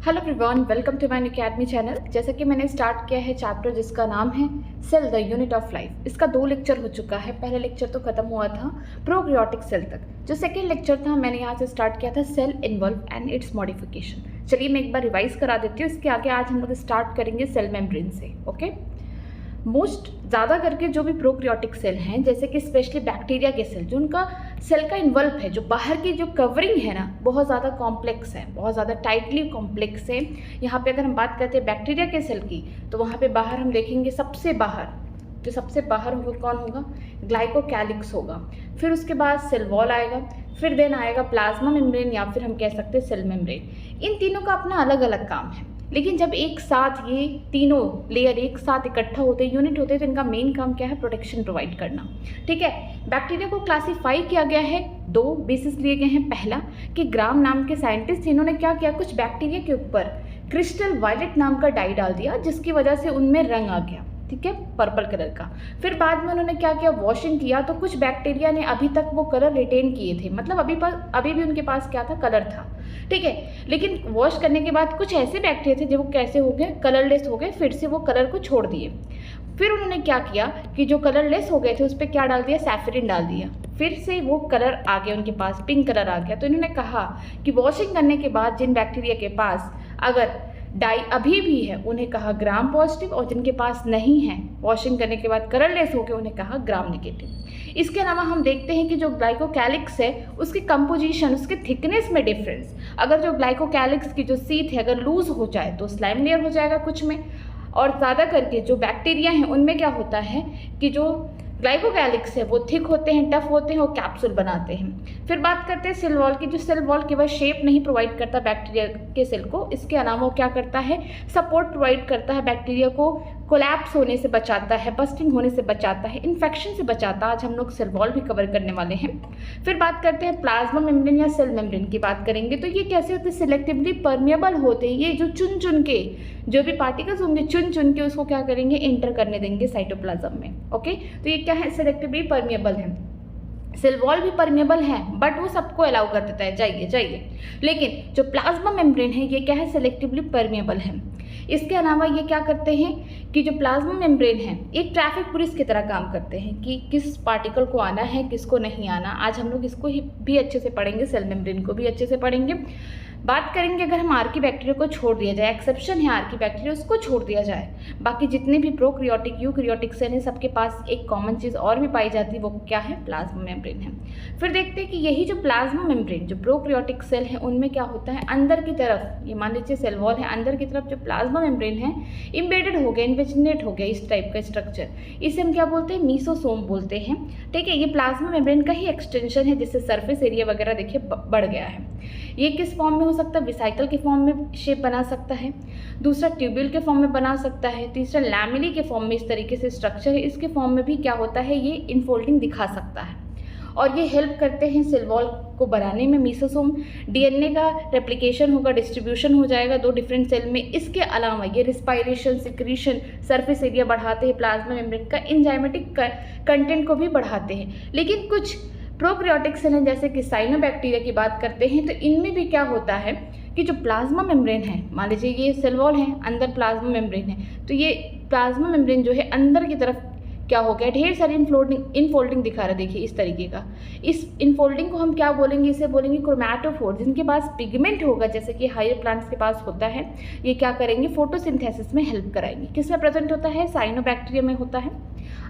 Hello everyone, welcome to my academy channel. जैसा कि मैंने स्टार्ट किया है चैप्टर जिसका नाम है cell the unit of life. इसका 2 लेक्चर हो चुका है। पहला लेक्चर तो खत्म हुआ था प्रोकैरियोटिक सेल तक। जो सेकेंड लेक्चर था मैंने यहाँ से स्टार्ट किया था cell envelope and its modification. चलिए मैं एक बार रिवाइज करा देती हूँ। इसके आगे आज हम लोग स्टार्ट करेंगे सेल मेम्ब्रेन से। ओके, मोस्ट ज़्यादा करके जो भी प्रोकैरियोटिक सेल हैं, जैसे कि स्पेशली बैक्टीरिया के सेल, जो उनका सेल का इन्वॉल्व है, जो बाहर की जो कवरिंग है ना, बहुत ज़्यादा कॉम्प्लेक्स है, बहुत ज़्यादा टाइटली कॉम्प्लेक्स है। यहाँ पे अगर हम बात करते हैं बैक्टीरिया के सेल की, तो वहाँ पे बाहर हम देखेंगे सबसे बाहर, जो सबसे बाहर होगा कौन होगा? ग्लाइकोकैलिक्स होगा। फिर उसके बाद सेल वॉल आएगा, फिर देन आएगा प्लाज्मा मेम्ब्रेन या फिर हम कह सकते हैं सेल मेम्ब्रेन। इन तीनों का अपना अलग अलग काम है, लेकिन जब एक साथ ये तीनों लेयर एक साथ इकट्ठा होते हैं, यूनिट होते हैं, तो इनका मेन काम क्या है? प्रोटेक्शन प्रोवाइड करना। ठीक है, बैक्टीरिया को क्लासीफाई किया गया है, 2 बेसिस लिए गए हैं। पहला कि ग्राम नाम के साइंटिस्ट, इन्होंने क्या किया, कुछ बैक्टीरिया के ऊपर क्रिस्टल वायलेट नाम का डाई डाल दिया, जिसकी वजह से उनमें रंग आ गया, ठीक है, पर्पल कलर का। फिर बाद में उन्होंने क्या किया, वॉशिंग किया, तो कुछ बैक्टीरिया ने अभी तक वो कलर रिटेन किए थे, मतलब अभी भी उनके पास क्या था? कलर था। ठीक है, लेकिन वॉश करने के बाद कुछ ऐसे बैक्टीरिया थे जो वो कैसे हो गए? कलरलेस हो गए, फिर से वो कलर को छोड़ दिए। फिर उन्होंने क्या किया कि जो कलरलेस हो गए थे उस पर क्या डाल दिया? सैफरिन डाल दिया, फिर से वो कलर आ गया उनके पास, पिंक कलर आ गया। तो इन्होंने कहा कि वॉशिंग करने के बाद जिन बैक्टीरिया के पास अगर डाई अभी भी है, उन्हें कहा ग्राम पॉजिटिव, और जिनके पास नहीं है, वॉशिंग करने के बाद कलरलेस हो गए, उन्हें कहा ग्राम नेगेटिव। इसके अलावा हम देखते हैं कि जो ग्लाइकोकैलिक्स है उसकी कंपोजिशन, उसके थिकनेस में डिफरेंस। अगर जो ग्लाइकोकैलिक्स की जो सीथ है अगर लूज हो जाए तो स्लाइम लेयर हो जाएगा कुछ में, और ज़्यादा करके जो बैक्टीरिया हैं उनमें क्या होता है कि जो ग्लाइकोकैलिक्स है वो थिक होते हैं, टफ होते हैं और कैप्सूल बनाते हैं। फिर बात करते हैं सेल वॉल की। जो सेल वॉल केवल शेप नहीं प्रोवाइड करता बैक्टीरिया के सेल को, इसके अलावा वो क्या करता है? सपोर्ट प्रोवाइड करता है, बैक्टीरिया को कोलैप्स होने से बचाता है, बस्टिंग होने से बचाता है, इन्फेक्शन से बचाता है। आज हम लोग सेल वॉल भी कवर करने वाले हैं। फिर बात करते हैं प्लाज्मा मेम्ब्रेन या सेल मेम्ब्रेन की बात करेंगे। तो ये कैसे होते हैं? सिलेक्टिवली परमिएबल होते हैं। ये जो चुन चुन के जो भी पार्टिकल्स होंगे, चुन चुन के उसको क्या करेंगे? इंटर करने देंगे साइटोप्लाज्म में। ओके, तो ये क्या है? सिलेक्टिवली परमिएबल है। सेल वॉल भी परमेबल है, बट वो सबको अलाउ कर देता है, जाइए। लेकिन जो प्लाज्मा मेम्ब्रेन है ये क्या है? सिलेक्टिवली परमेबल है। इसके अलावा ये क्या करते हैं कि जो प्लाज्मा मेम्ब्रेन है एक ट्रैफिक पुलिस की तरह काम करते हैं कि किस पार्टिकल को आना है, किसको नहीं आना। आज हम लोग इसको भी अच्छे से पढ़ेंगे, सेल मेम्ब्रेन को भी अच्छे से पढ़ेंगे। बात करेंगे अगर हम आर्की बैक्टीरिया को छोड़ दिया जाए, एक्सेप्शन है आर्की बैक्टीरिया, उसको छोड़ दिया जाए, बाकी जितने भी प्रोकैरियोटिक यूकैरियोटिक सेल हैं सबके पास एक कॉमन चीज़ और भी पाई जाती है, वो क्या है? प्लाज्मा मेम्ब्रेन है। फिर देखते हैं कि यही जो प्लाज्मा मेम्ब्रेन जो प्रोकैरियोटिक सेल है उनमें क्या होता है? अंदर की तरफ, ये मान लीजिए सेल वॉल है, अंदर की तरफ जो प्लाज्मा मेम्ब्रेन है इम्बेडेड हो गया, इन्वेजिनेट हो गया, इस टाइप का स्ट्रक्चर, इसे हम क्या बोलते हैं? मीसोसोम बोलते हैं। ठीक है, ये प्लाज्मा मेम्ब्रेन का ही एक्सटेंशन है, जिससे सरफेस एरिया वगैरह देखिए बढ़ गया है। ये किस फॉर्म में हो सकता है? विसाइकल के फॉर्म में शेप बना सकता है, दूसरा ट्यूब्यूल के फॉर्म में बना सकता है, तीसरा लैमेली के फॉर्म में इस तरीके से स्ट्रक्चर है, इसके फॉर्म में भी क्या होता है? ये इनफोल्डिंग दिखा सकता है, और ये हेल्प करते हैं सेल वॉल को बनाने में। मीसोसोम डीएनए का रेप्लिकेशन होगा, डिस्ट्रीब्यूशन हो जाएगा 2 डिफरेंट सेल में। इसके अलावा ये रिस्पायरेशन, सिक्रीशन, सरफेस एरिया बढ़ाते हैं, प्लाज्मा मेम्ब्रेन का एंजाइमेटिक कंटेंट को भी बढ़ाते हैं। लेकिन कुछ प्रोकैरियोटिक सेल हैं जैसे कि साइनोबैक्टीरिया की बात करते हैं, तो इनमें भी क्या होता है कि जो प्लाज्मा मेम्ब्रेन है, मान लीजिए ये सेल वॉल है, अंदर प्लाज्मा मेम्ब्रेन है, तो ये प्लाज्मा मेम्ब्रेन जो है अंदर की तरफ क्या हो गया? ढेर सारी इनफोल्डिंग दिखा रहा है, देखिए इस तरीके का। इस इनफोल्डिंग को हम क्या बोलेंगे? इसे बोलेंगे क्रोमैटोफोर। जिनके पास पिगमेंट होगा, जैसे कि हायर प्लांट्स के पास होता है, ये क्या करेंगे? फोटोसिंथेसिस में हेल्प कराएंगे। किसमें प्रेजेंट होता है? साइनोबैक्टीरिया में होता है।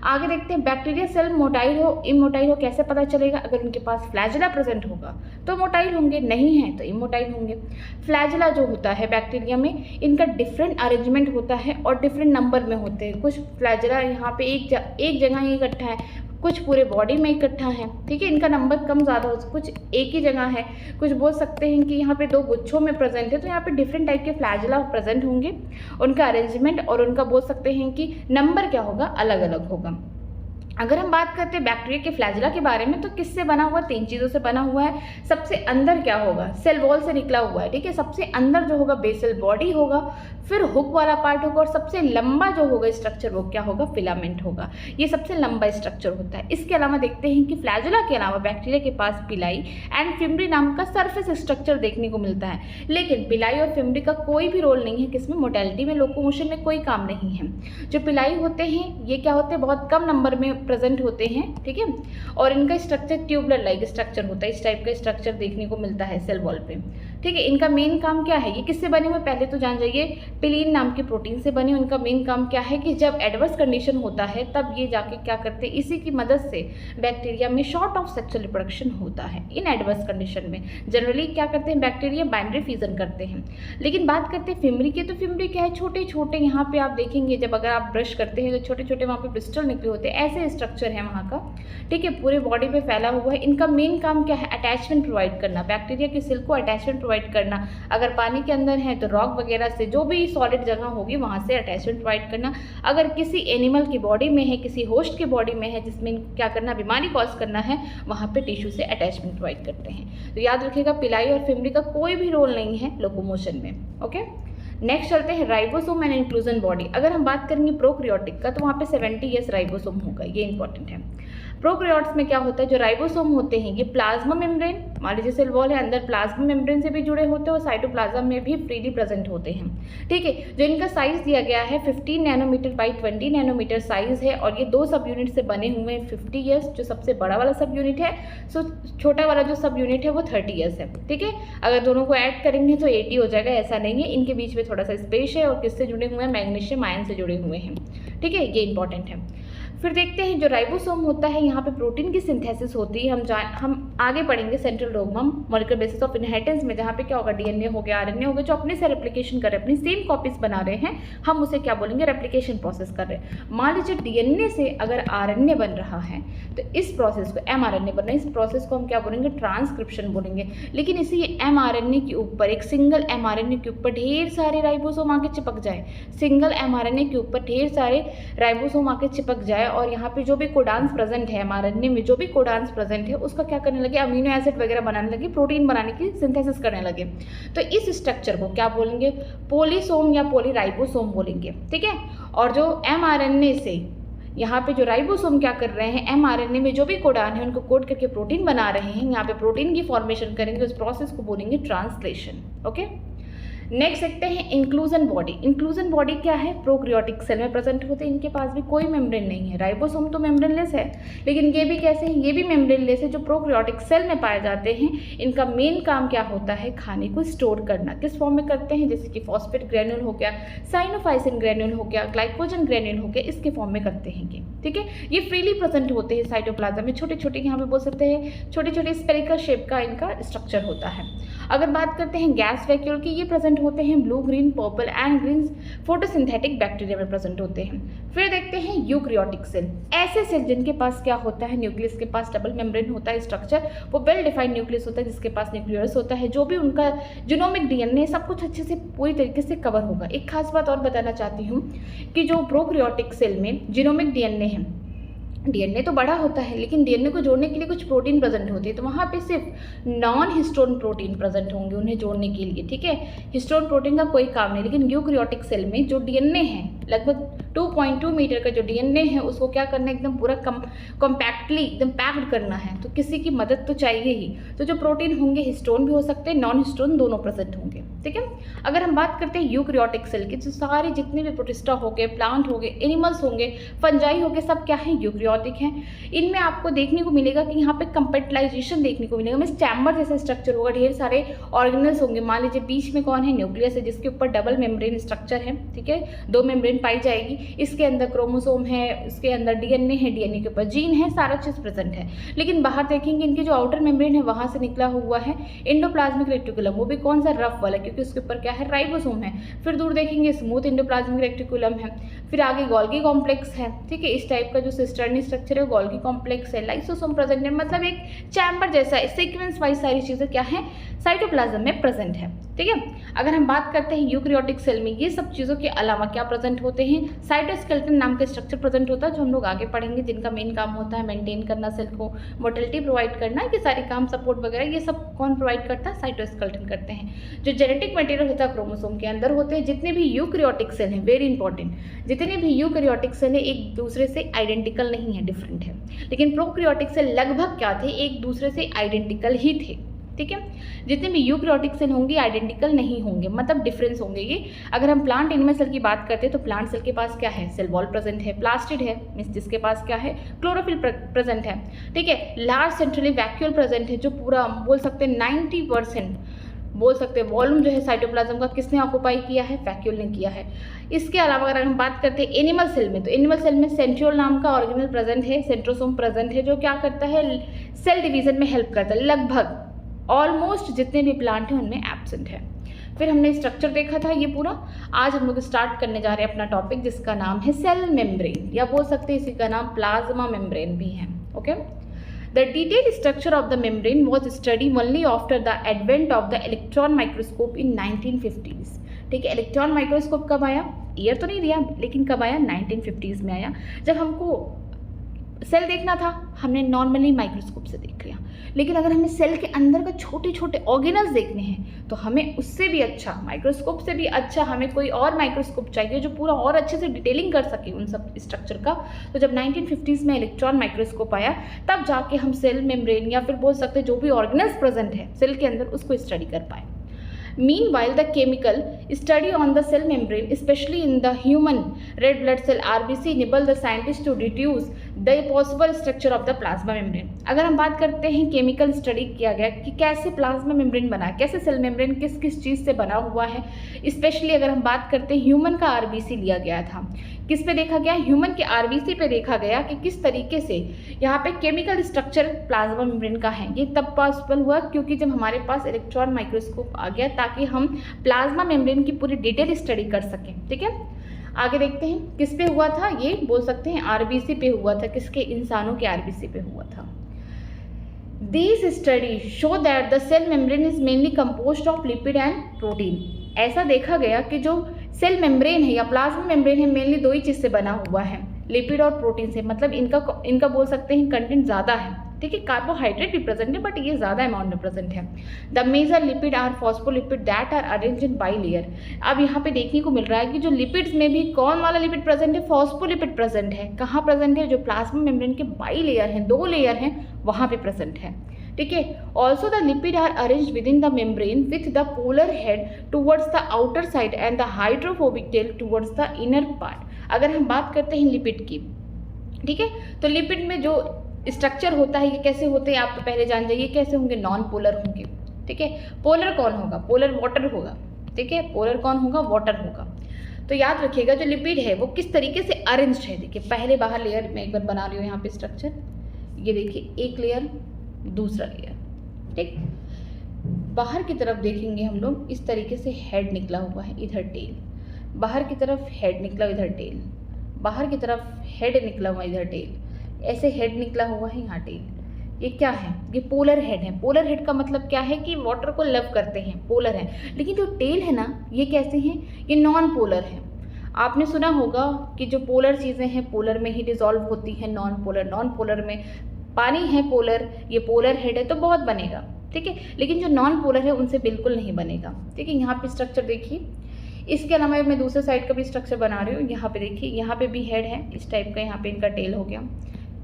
आगे देखते हैं बैक्टीरिया सेल मोटाइल हो इमोटाइल हो कैसे पता चलेगा? अगर उनके पास फ्लैजेला प्रेजेंट होगा तो मोटाइल होंगे, नहीं है तो इमोटाइल होंगे। फ्लैजेला जो होता है बैक्टीरिया में, इनका डिफरेंट अरेंजमेंट होता है और डिफरेंट नंबर में होते हैं। कुछ फ्लैजेला यहाँ पे एक जगह ही इकट्ठा है, कुछ पूरे बॉडी में इकट्ठा है। ठीक है, इनका नंबर कम ज़्यादा हो, कुछ एक ही जगह है, कुछ बोल सकते हैं कि यहाँ पे 2 गुच्छों में प्रेजेंट है। तो यहाँ पे डिफरेंट टाइप के फ्लैजेला प्रेजेंट होंगे, उनका अरेंजमेंट और उनका बोल सकते हैं कि नंबर क्या होगा? अलग अलग होगा। अगर हम बात करते हैं बैक्टीरिया के फ्लैजिला के बारे में, तो किससे बना हुआ? 3 चीज़ों से बना हुआ है। सबसे अंदर क्या होगा? सेल वॉल से निकला हुआ है, ठीक है। सबसे अंदर जो होगा बेसल बॉडी होगा, फिर हुक वाला पार्ट होगा, और सबसे लंबा जो होगा स्ट्रक्चर वो क्या होगा? फिलामेंट होगा। ये सबसे लंबा स्ट्रक्चर होता है। इसके अलावा देखते हैं कि फ्लैजिला के अलावा बैक्टीरिया के पास पिलाई एंड फिम्ब्री नाम का सरफेस स्ट्रक्चर देखने को मिलता है। लेकिन पिलाई और फिम्ब्री का कोई भी रोल नहीं है किसमें? मोटेलिटी में, लोकोमोशन में कोई काम नहीं है। जो पिलाई होते हैं ये क्या होते हैं? बहुत कम नंबर में प्रेजेंट होते हैं, ठीक है। और इनका स्ट्रक्चर ट्यूबलर लाइक स्ट्रक्चर होता है। इस टाइप का स्ट्रक्चर देखने को मिलता है सेल वॉल पे, ठीक है। इनका मेन काम क्या है? ये किससे बने हुए? पहले तो जान जाइए, पिलीन नाम के प्रोटीन से बने। उनका मेन काम क्या है कि जब एडवर्स कंडीशन होता है तब ये जाके क्या करते हैं? इसी की मदद से बैक्टीरिया में शॉर्ट ऑफ सेक्सुअल रिप्रोडक्शन होता है। इन एडवर्स कंडीशन में जनरली क्या करते हैं? बैक्टीरिया बाइनरी फ्यूजन करते हैं। लेकिन बात करते हैं फिम्ब्री की, तो फिम्ब्री क्या है? छोटे छोटे, यहाँ पे आप देखेंगे जब अगर आप ब्रश करते हैं तो छोटे छोटे वहाँ पे ब्रिस्टल निकले होते हैं, ऐसे स्ट्रक्चर है वहाँ का, ठीक है। पूरे बॉडी पे फैला हुआ है। इनका मेन काम क्या है? अटैचमेंट प्रोवाइड करना, बैक्टीरिया की सेल को अटैचमेंट प्रोवाइड करना। अगर पानी के अंदर है तो रॉक वगैरह से, जो भी सॉलिड जगह होगी वहाँ से अटैचमेंट प्रोवाइड करना। अगर किसी एनिमल की बॉडी में है, किसी होस्ट की बॉडी में है जिसमें क्या करना? बीमारी कॉज करना है, वहाँ पे टिश्यू से अटैचमेंट प्रोवाइड करते हैं। तो याद रखिएगा, पिलाई और फिम्ब्री का कोई भी रोल नहीं है लोकोमोशन में, ओके। नेक्स्ट चलते हैं राइबोसोम एंड इंक्लूजन बॉडी। अगर हम बात करेंगे प्रोकैरियोटिक का, तो वहाँ पे 70 राइबोसोम होगा, ये इंपॉर्टेंट है। प्रोकैरियोट्स में क्या होता है? जो राइबोसोम होते हैं ये प्लाज्मा मेम्ब्रेन, मान लीजिए सेल वॉल है, अंदर प्लाज्मा मेम्ब्रेन से भी जुड़े होते हैं और साइटोप्लाज्म में भी फ्रीली प्रेजेंट होते हैं, ठीक है। जो इनका साइज दिया गया है 15 नैनोमीटर बाई 20 नैनोमीटर साइज है, और ये 2 सब यूनिट से बने हुए हैं। 50 ईयर्स जो सबसे बड़ा वाला सब यूनिट है, सो छोटा वाला जो सब यूनिट है वो 30 ईयर्स है, ठीक है। अगर दोनों को ऐड करेंगे तो 80 हो जाएगा, ऐसा नहीं है। इनके बीच में थोड़ा सा स्पेस है, और किससे जुड़े हुए हैं? मैग्नीशियम आयन से जुड़े हुए हैं, ठीक है। ये इंपॉर्टेंट है। फिर देखते हैं जो राइबोसोम होता है, यहाँ पे प्रोटीन की सिंथेसिस होती है। हम आगे पढ़ेंगे central dogma molecular basis of inheritance में, जहाँ पे क्या होगा? डीएनए हो गया, आरएनए हो गया, जो अपने से रेप्लिकेशन कर रहे हैं, अपनी सेम कॉपीज बना रहे हैं, हम उसे क्या बोलेंगे? रेप्लिकेशन प्रोसेस कर रहे हैं। मान लीजिए डीएनए से अगर आरएनए बन रहा है, तो इस प्रोसेस को एमआरएनए बन रहा है, इस प्रोसेस को हम क्या बोलेंगे? ट्रांसक्रिप्शन बोलेंगे। लेकिन इसी एमआरएनए के ऊपर, एक सिंगल एमआरएनए के ऊपर ढेर सारे राइबोसोम आके चिपक जाए, सिंगल एमआरएनए के ऊपर ढेर सारे राइबोसोम आके चिपक जाए, और यहाँ पे जो भी कोडान्स प्रेजेंट है एमआरएनए में, जो भी कोडान्स प्रेजेंट है उसका क्या करने लगे? अमीनो एसिड वगैरह बनाने लगे, प्रोटीन बनाने की सिंथेसिस करने लगे। तो इस स्ट्रक्चर को क्या बोलेंगे? पॉलीसोम या पॉलीराइबोसोम बोलेंगे, ठीक है। और जो एमआरएनए से यहाँ पे जो राइबोसोम क्या कर रहे हैं? एमआरएनए में जो भी कोडान है उनको कोड करके प्रोटीन बना रहे हैं, यहाँ पे प्रोटीन की फॉर्मेशन करेंगे, उस प्रोसेस को बोलेंगे ट्रांसलेशन, ओके। नेक्स्ट देखते हैं इंक्लूजन बॉडी। इंक्लूजन बॉडी क्या है? प्रोकैरियोटिक सेल में प्रेजेंट होते हैं, इनके पास भी कोई मेम्ब्रेन नहीं है। राइबोसोम तो मेम्ब्रेनलेस है, लेकिन ये भी कैसे हैं? ये भी मेम्ब्रेनलेस है, जो प्रोकैरियोटिक सेल में पाए जाते हैं। इनका मेन काम क्या होता है? खाने को स्टोर करना। किस फॉर्म में करते हैं? जैसे कि फॉस्फेट ग्रेन्यूल हो गया, साइनोफाइसिन ग्रेन्यूल हो गया, ग्लाइकोजन ग्रेन्यूल हो गया, इसके फॉर्म में करते हैं ये, ठीक है। ये फ्रीली प्रेजेंट होते हैं साइटोप्लाज्म में, छोटे छोटे, यहाँ पे बोल सकते हैं छोटे छोटे स्पेरिकल शेप का इनका स्ट्रक्चर होता है। अगर बात करते हैं गैस वैक्यूल की, ये प्रेजेंट होते हैं blue, green, purple and green photosynthetic bacteria में प्रेजेंट होते हैं। फिर देखते हैं यूकैरियोटिक सेल, ऐसे सेल जिनके पास क्या होता है? न्यूक्लियस के पास डबल मेम्ब्रेन होता है स्ट्रक्चर, वो वेल डिफाइंड न्यूक्लियस होता है जिसके पास न्यूक्लियस होता है, जो भी उनका जीनोमिक डीएनए सब कुछ अच्छे से पूरी तरीके से कवर होगा। एक खास बात और बताना चाहती हूँ कि जो प्रोकैरियोटिक सेल में जीनोमिक डीएनए है, डीएनए तो बड़ा होता है, लेकिन डीएनए को जोड़ने के लिए कुछ प्रोटीन प्रेजेंट होती है, तो वहाँ पे सिर्फ नॉन हिस्टोन प्रोटीन प्रेजेंट होंगे उन्हें जोड़ने के लिए, ठीक है। हिस्टोन प्रोटीन का कोई काम नहीं। लेकिन यूकैरियोटिक सेल में जो डीएनए है, लगभग 2.2 मीटर का जो डीएनए है, उसको क्या करना है? एकदम पूरा कॉम्पैक्टली एकदम पैक्ड करना है, तो किसी की मदद तो चाहिए ही। तो जो प्रोटीन होंगे हिस्टोन भी हो सकते हैं, नॉन हिस्टोन दोनों प्रेजेंट होंगे, ठीक है। अगर हम बात करते हैं यूकैरियोटिक सेल की, तो सारे जितने भी प्रोटिस्टा हो गए, प्लांट हो गए, एनिमल्स होंगे, फंजाई हो गए, सब क्या है? यूकैरियोटिक हैं। इनमें आपको देखने को मिलेगा कि यहाँ पे कंपेटलाइजेशन देखने को मिलेगा, मीन्स चैम्बर जैसा स्ट्रक्चर होगा, ढेर सारे ऑर्गेनल्स होंगे। मान लीजिए बीच में कौन है? न्यूक्लियस है, जिसके ऊपर डबल मेम्ब्रेन स्ट्रक्चर है, ठीक है, 2 मेम्ब्रेन पाई जाएगी। इसके अंदर क्रोमोसोम है, इसके अंदर डीएनए है, डीएनए के ऊपर जीन है, सारा चीज़ प्रेजेंट है। लेकिन बाहर देखेंगे इनके जो आउटर मेम्ब्रेन है वहाँ से निकला हुआ है एंडोप्लाज्मिक रेटिकुलम, वो भी कौन सा? रफ वाला, क्योंकि उसके ऊपर क्या है? राइबोसोम है। फिर दूर देखेंगे स्मूथ एंडोप्लाज्मिक रेटिकुलम है। फिर आगे गोल्गी कॉम्प्लेक्स है, ठीक है। इस टाइप का जो सिस्टर्नी स्ट्रक्चर है गोल्गी कॉम्प्लेक्स है, लाइसोसोम प्रेजेंट है, मतलब एक चैम्बर जैसा सीक्वेंस वाइज सारी चीज़ें क्या है? साइटोप्लाज्म में प्रेजेंट है। ठीक है, अगर हम बात करते हैं यूकैरियोटिक सेल में ये सब चीज़ों के अलावा क्या प्रेजेंट होते हैं, साइटोस्केलेटन नाम का स्ट्रक्चर प्रेजेंट होता है, जो हम लोग आगे पढ़ेंगे, जिनका मेन काम होता है मेंटेन करना सेल को, मोटिलिटी प्रोवाइड करना, ये सारे काम, सपोर्ट वगैरह, ये सब कौन प्रोवाइड करता है, साइटोस्केलेटन करते हैं। जो जेनेटिक मटेरियल होता है क्रोमोसोम के अंदर होते हैं। जितने भी यूकैरियोटिक सेल हैं, वेरी इंपॉर्टेंट, जितने भी यूकैरियोटिक सेल है एक दूसरे से आइडेंटिकल नहीं है, डिफरेंट है, लेकिन प्रोकैरियोटिक सेल लगभग क्या थे, एक दूसरे से आइडेंटिकल ही थे। ठीक है, जितने भी यूकैरियोटिक सेल होंगे आइडेंटिकल नहीं होंगे, मतलब डिफरेंस होंगे ये। अगर हम प्लांट एनिमल सेल की बात करते हैं तो प्लांट सेल के पास क्या है, सेल वॉल प्रेजेंट है, प्लास्टिड है, मीन्स जिसके पास क्या है, क्लोरोफिल प्रेजेंट है। ठीक है, लार्ज सेंट्रली वैक्यूल प्रेजेंट है, जो पूरा बोल सकते हैं 90% बोल सकते हैं वॉल्यूम जो है साइटोप्लाज्म का किसने ऑक्यूपाई किया है, वैक्यूल ने किया है। इसके अलावा अगर हम बात करते हैं एनिमल सेल में, तो एनिमल सेल में सेंट्रियोल नाम का ऑर्गेनल प्रेजेंट है, सेंट्रोसोम प्रेजेंट है, जो क्या करता है, सेल डिवीजन में हेल्प करता है। लगभग ऑलमोस्ट जितने भी प्लांट हैं उनमें एब्सेंट है। फिर हमने स्ट्रक्चर देखा था ये पूरा। आज हम लोग स्टार्ट करने जा रहे हैं अपना टॉपिक, जिसका नाम है सेल मेम्ब्रेन, या बोल सकते हैं इसी का नाम प्लाज्मा मेम्ब्रेन भी है। Okay, the detailed structure of the membrane was study only after the advent of the electron microscope in 1950s। ठीक है, इलेक्ट्रॉन माइक्रोस्कोप कब आया, ईयर तो नहीं दिया, लेकिन कब आया, 1950s में आया। जब हमको सेल देखना था हमने नॉर्मली माइक्रोस्कोप से देख लिया, लेकिन अगर हमें सेल के अंदर का छोटे छोटे ऑर्गेनल्स देखने हैं तो हमें उससे भी अच्छा, माइक्रोस्कोप से भी अच्छा हमें कोई और माइक्रोस्कोप चाहिए जो पूरा और अच्छे से डिटेलिंग कर सके उन सब स्ट्रक्चर का। तो जब 1950s में इलेक्ट्रॉन माइक्रोस्कोप आया तब जाके हम सेल मेम्ब्रेन या फिर बोल सकते जो भी ऑर्गेनल्स प्रेजेंट है सेल के अंदर उसको स्टडी कर पाए। Meanwhile, the chemical study on the cell membrane, especially in the human red blood cell RBC, enable the scientists to deduce the possible structure of the plasma membrane। अगर हम बात करते हैं केमिकल स्टडी किया गया कि कैसे प्लाज्मा मेम्ब्रेन बना, कैसे सेल मेम्ब्रेन किस किस चीज़ से बना हुआ है। स्पेशली अगर हम बात करते हैं ह्यूमन का RBC लिया गया था, किस पे देखा गया, ह्यूमन के RBC पे देखा गया कि किस तरीके से यहाँ पे केमिकल स्ट्रक्चर प्लाज्मा मेम्ब्रेन का है। ये तब पॉसिबल हुआ क्योंकि जब हमारे पास इलेक्ट्रॉन माइक्रोस्कोप आ गया, ताकि हम प्लाज्मा मेम्ब्रेन की पूरी डिटेल स्टडी कर सकें। ठीक है, आगे देखते हैं किस पे हुआ था, ये बोल सकते हैं RBC पे हुआ था, किसके, इंसानों के RBC पे हुआ था। These studies show that the cell membrane is mainly composed of lipid and protein। ऐसा देखा गया कि जो सेल मेम्ब्रेन है या प्लाज्मा मेम्ब्रेन है मेनली दो ही चीज़ से बना हुआ है, लिपिड और प्रोटीन से, मतलब इनका बोल सकते हैं कंटेंट ज़्यादा है। ठीक है, कार्बोहाइड्रेट भी प्रेजेंट है बट ये ज़्यादा अमाउंट में प्रेजेंट है। The major lipid are phospholipid that are arrange in bilayer. अब यहाँ पे देखने को मिल रहा है कि जो लिपिड्स में भी कौन वाला लिपिड प्रेजेंट है, फॉस्फोलिपिड प्रेजेंट है। कहाँ प्रेजेंट है, जो प्लाज्मा मेम्ब्रेन के बाई लेयर हैं, दो लेयर हैं, वहाँ पे प्रेजेंट है। ठीक है, also the lipid are arrange within the membrane with the polar head towards the outer side and the hydrophobic tail towards the inner part. अगर हम बात करते हैं लिपिड की, ठीक है, तो लिपिड में जो स्ट्रक्चर होता है ये कैसे होते हैं आप तो पहले जान जाइए, कैसे होंगे, नॉन पोलर होंगे। ठीक है, पोलर कौन होगा, पोलर वाटर होगा। ठीक है, पोलर कौन होगा, वाटर होगा। तो याद रखिएगा जो लिपिड है वो किस तरीके से अरेंज्ड है। देखिए पहले बाहर लेयर में एक बार बना रही हूँ यहाँ पे स्ट्रक्चर, ये देखिए एक लेयर, दूसरा लेयर। ठीक, बाहर की तरफ देखेंगे हम लोग, इस तरीके से हेड निकला हुआ है, इधर टेल, बाहर की तरफ हेड निकला, इधर टेल, बाहर की तरफ हेड निकला हुआ, इधर टेल, ऐसे हेड निकला हुआ है, यहाँ टेल। ये क्या है, ये पोलर हेड है। पोलर हेड का मतलब क्या है कि वाटर को लव करते हैं, पोलर है। लेकिन जो टेल है ना, ये कैसे हैं, ये नॉन पोलर है। आपने सुना होगा कि जो पोलर चीज़ें हैं पोलर में ही डिजॉल्व होती हैं, नॉन पोलर में पानी है पोलर, ये पोलर हेड है तो बहुत बनेगा। ठीक है, लेकिन जो नॉन पोलर है उनसे बिल्कुल नहीं बनेगा। ठीक है, यहाँ पे स्ट्रक्चर देखिए, इसके अलावा मैं दूसरे साइड का भी स्ट्रक्चर बना रही हूँ। यहाँ पे देखिए, यहाँ पे भी हेड है इस टाइप का, यहाँ पे इनका टेल हो गया,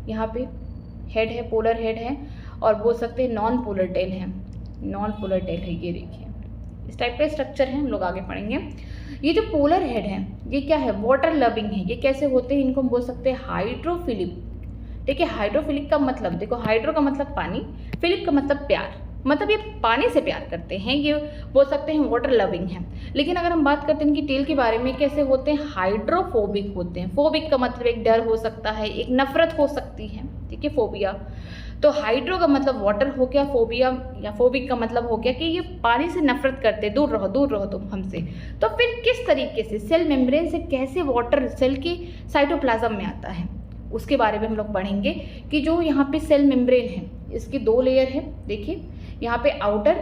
यहाँ पे हेड है, पोलर हेड है, और बोल सकते हैं नॉन पोलर टेल है, नॉन पोलर टेल है। ये देखिए इस टाइप का स्ट्रक्चर है, हम लोग आगे पढ़ेंगे। ये जो पोलर हेड है ये क्या है, वाटर लविंग है। ये कैसे होते हैं, इनको हम बोल सकते हैं हाइड्रोफिलिक। ठीक है, हाइड्रोफिलिक का मतलब देखो, हाइड्रो का मतलब पानी, फिलिक का मतलब प्यार, मतलब ये पानी से प्यार करते हैं, ये बोल सकते हैं वाटर लविंग है। लेकिन अगर हम बात करते हैं इनकी टेल के बारे में, कैसे होते हैं, हाइड्रोफोबिक होते हैं। फोबिक का मतलब एक डर हो सकता है, एक नफरत हो सकती है। ठीक है, फोबिया। तो हाइड्रो का मतलब वाटर हो गया, फोबिया या फोबिक का मतलब हो गया कि ये पानी से नफरत करते, दूर रहो तुम हमसे। तो फिर किस तरीके से सेल मेम्ब्रेन से कैसे वाटर सेल की साइटोप्लाज्म में आता है, उसके बारे में हम लोग पढ़ेंगे। कि जो यहाँ पे सेल मेम्ब्रेन है इसकी दो लेयर है। देखिए यहाँ पे आउटर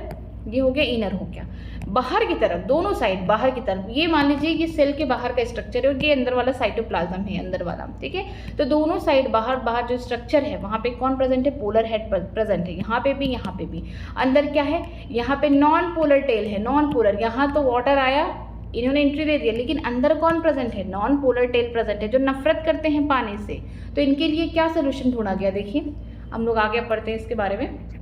ये हो गया इनर हो गया। बाहर की तरफ दोनों साइड बाहर की तरफ, ये मान लीजिए कि सेल के बाहर का स्ट्रक्चर है और ये अंदर वाला साइटोप्लाज्म है अंदर वाला, ठीक है। तो दोनों साइड बाहर जो स्ट्रक्चर है वहाँ पे कौन प्रेजेंट है, पोलर हेड प्रेजेंट है, यहाँ पे भी यहाँ पे भी। अंदर क्या है, यहाँ पे नॉन पोलर टेल है, नॉन पोलर, यहाँ तो वाटर आया इन्होंने एंट्री दे दिया, लेकिन अंदर कौन प्रेजेंट है, नॉन पोलर टेल प्रेजेंट है, जो नफरत करते हैं पानी से। तो इनके लिए क्या सोल्यूशन ढूंढा गया, देखिए हम लोग आगे पढ़ते हैं इसके बारे में।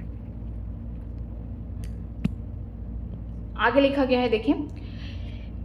आगे लिखा गया है देखिए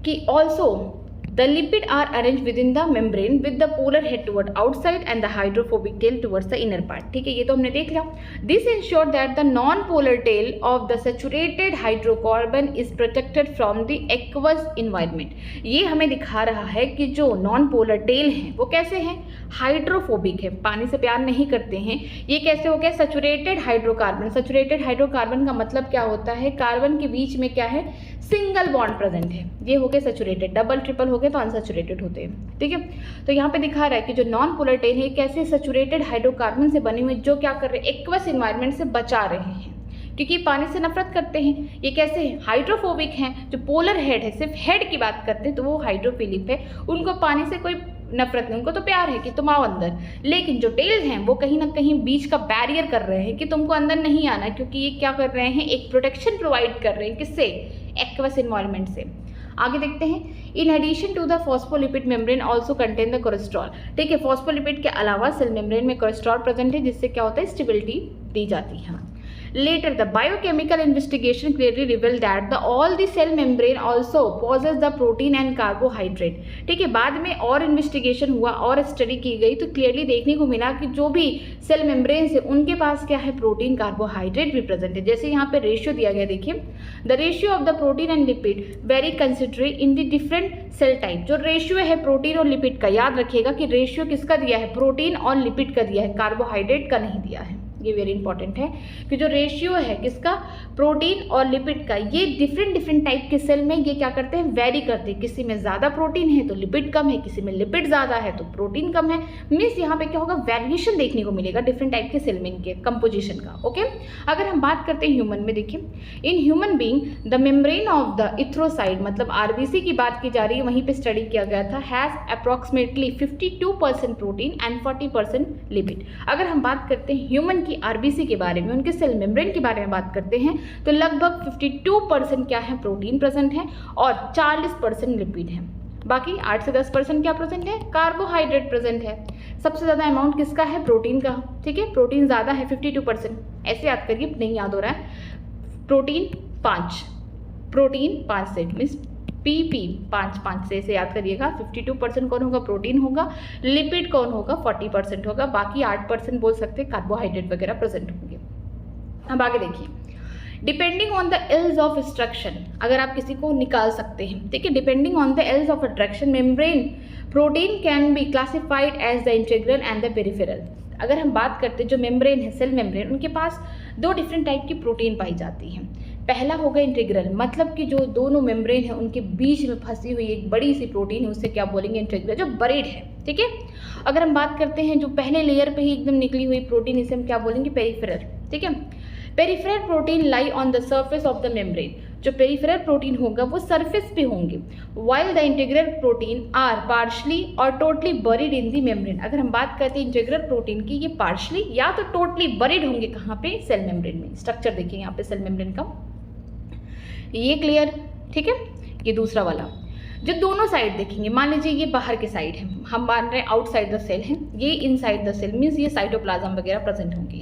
कि also the lipid are arranged within the membrane with the polar head toward outside and the hydrophobic tail towards the inner part, ठीक है, ये तो हमने देख लिया। This ensure that the non-polar tail of the saturated hydrocarbon is protected from the aqueous environment। ये हमें दिखा रहा है कि जो non-polar tail हैं वो कैसे हैं, हाइड्रोफोबिक है, पानी से प्यार नहीं करते हैं। ये कैसे हो गया, सैचुरेटेड हाइड्रोकार्बन। सैचुरेटेड हाइड्रोकार्बन का मतलब क्या होता है, कार्बन के बीच में क्या है, सिंगल बॉन्ड प्रेजेंट है, ये हो गए सैचुरेटेड। डबल ट्रिपल हो गए तो अनसैचुरेटेड होते हैं, ठीक है। तो यहाँ पे दिखा रहा है कि जो नॉन पोलर टेल है कैसे सैचुरेटेड हाइड्रोकार्बन से बने हुए, जो क्या कर रहे हैं, एक्वस एनवायरनमेंट से बचा रहे हैं, क्योंकि पानी से नफरत करते हैं। ये कैसे हैं, हाइड्रोफोबिक हैं। जो पोलर हेड है, सिर्फ हेड की बात करते हैं तो वो हाइड्रोफिलिक है, उनको पानी से कोई नफरत नहीं, उनको तो प्यार है कि तुम आओ अंदर। लेकिन जो टेल्स हैं वो कहीं ना कहीं बीच का बैरियर कर रहे हैं कि तुमको अंदर नहीं आना, क्योंकि ये क्या कर रहे हैं, एक प्रोटेक्शन प्रोवाइड कर रहे हैं, किससे, एक्वस एनवायरनमेंट से। आगे देखते हैं, in addition to the phospholipid membrane also contain the cholesterol, ठीक है। फॉस्फोलिपिड के अलावा सेल मेम्ब्रेन में कोलेस्ट्रॉल प्रेजेंट है, जिससे क्या होता है, स्टेबिलिटी दी जाती है। Later, the biochemical investigation clearly revealed that all the cell membrane also possess the protein and carbohydrate, ठीक है। बाद में और इन्वेस्टिगेशन हुआ और स्टडी की गई तो क्लियरली देखने को मिला कि जो भी सेल मेम्ब्रेन है उनके पास क्या है, प्रोटीन कार्बोहाइड्रेट भी प्रेजेंट है। जैसे यहाँ पे रेशियो दिया गया, देखिए the ratio of the protein and lipid very considerate in the different cell type. जो रेशियो है प्रोटीन और लिपिड का, याद रखिएगा कि रेशियो किसका दिया है, प्रोटीन और लिपिड का दिया है, कार्बोहाइड्रेट का नहीं दिया है। ये वेरी इंपॉर्टेंट है कि जो रेशियो है किसका, प्रोटीन और लिपिड का, ये डिफरेंट टाइप के सेल में ये क्या करते हैं, वेरी करते हैं। किसी में ज़्यादा प्रोटीन है तो लिपिड कम है, किसी में लिपिड ज़्यादा है तो प्रोटीन कम है। मीन्स यहाँ पे क्या होगा, वेरिएशन देखने को मिलेगा डिफरेंट टाइप के सेल में इनके कंपोजिशन का, ओके। अगर हम बात करते हैं ह्यूमन में, देखिए in human being the membrane of the erythrocyte, मतलब आरबीसी की बात की जा रही है, वहीं पे स्टडी किया गया था, has approximately 52% protein and 40% lipid. अगर हम बात करते हैं ह्यूमन आरबीसी के बारे में, उनके सेल मेम्ब्रेन के बारे में बात करते हैं तो लगभग 52% क्या है, प्रोटीन प्रेजेंट है और 40% लिपिड है। बाकी 8 से 10% क्या प्रेजेंट है, कार्बोहाइड्रेट प्रेजेंट है। सबसे ज़्यादा अमाउंट किसका है, प्रोटीन का, ठीक है। प्रोटीन ज़्यादा है 52%, ऐसे याद करिए, नहीं याद हो रहा है। प्रोटीन 5 सेट मीन्स PP 5 से ऐसे याद करिएगा। 52% कौन होगा, प्रोटीन होगा। लिपिड कौन होगा, 40% होगा। बाकी 8% बोल सकते हैं कार्बोहाइड्रेट वगैरह प्रेजेंट होंगे। अब आगे देखिए, depending on the else of extraction, अगर आप किसी को निकाल सकते हैं, ठीक है, depending on the else of extraction membrane protein can be classified as the integral and the peripheral. अगर हम बात करते हैं जो मेम्ब्रेन है, सेल मेम्ब्रेन, उनके पास 2 डिफरेंट टाइप की प्रोटीन पाई जाती हैं। पहला होगा इंटीग्रल, मतलब कि जो दोनों मेम्ब्रेन है उनके बीच में फंसी हुई एक बड़ी सी प्रोटीन है, उससे क्या बोलेंगे, इंटीग्रल, जो बरीड है, ठीक है। अगर हम बात करते हैं जो पहले लेयर पे ही एकदम निकली हुई प्रोटीन, इसे हम क्या बोलेंगे, पेरिफेरल, ठीक है। Peripheral protein lie on the surface of the membrane, जो पेरिफेरल प्रोटीन होगा वो सरफेस पे होंगे, while the integral protein are partially और totally buried in the membrane. अगर हम बात करते हैं इंटीग्रल प्रोटीन की, ये पार्शली या तो टोटली बरीड होंगे, कहाँ पे, सेल मेम्ब्रेन में। स्ट्रक्चर देखिए यहाँ पे सेल मेम्ब्रेन का, ये क्लियर, ठीक है। ये दूसरा वाला जो दोनों साइड देखेंगे, मान लीजिए ये बाहर के साइड है, हम मान रहे हैं आउटसाइड द सेल है, ये इनसाइड द सेल, मीन्स ये साइटोप्लाज्म वगैरह प्रेजेंट होंगे।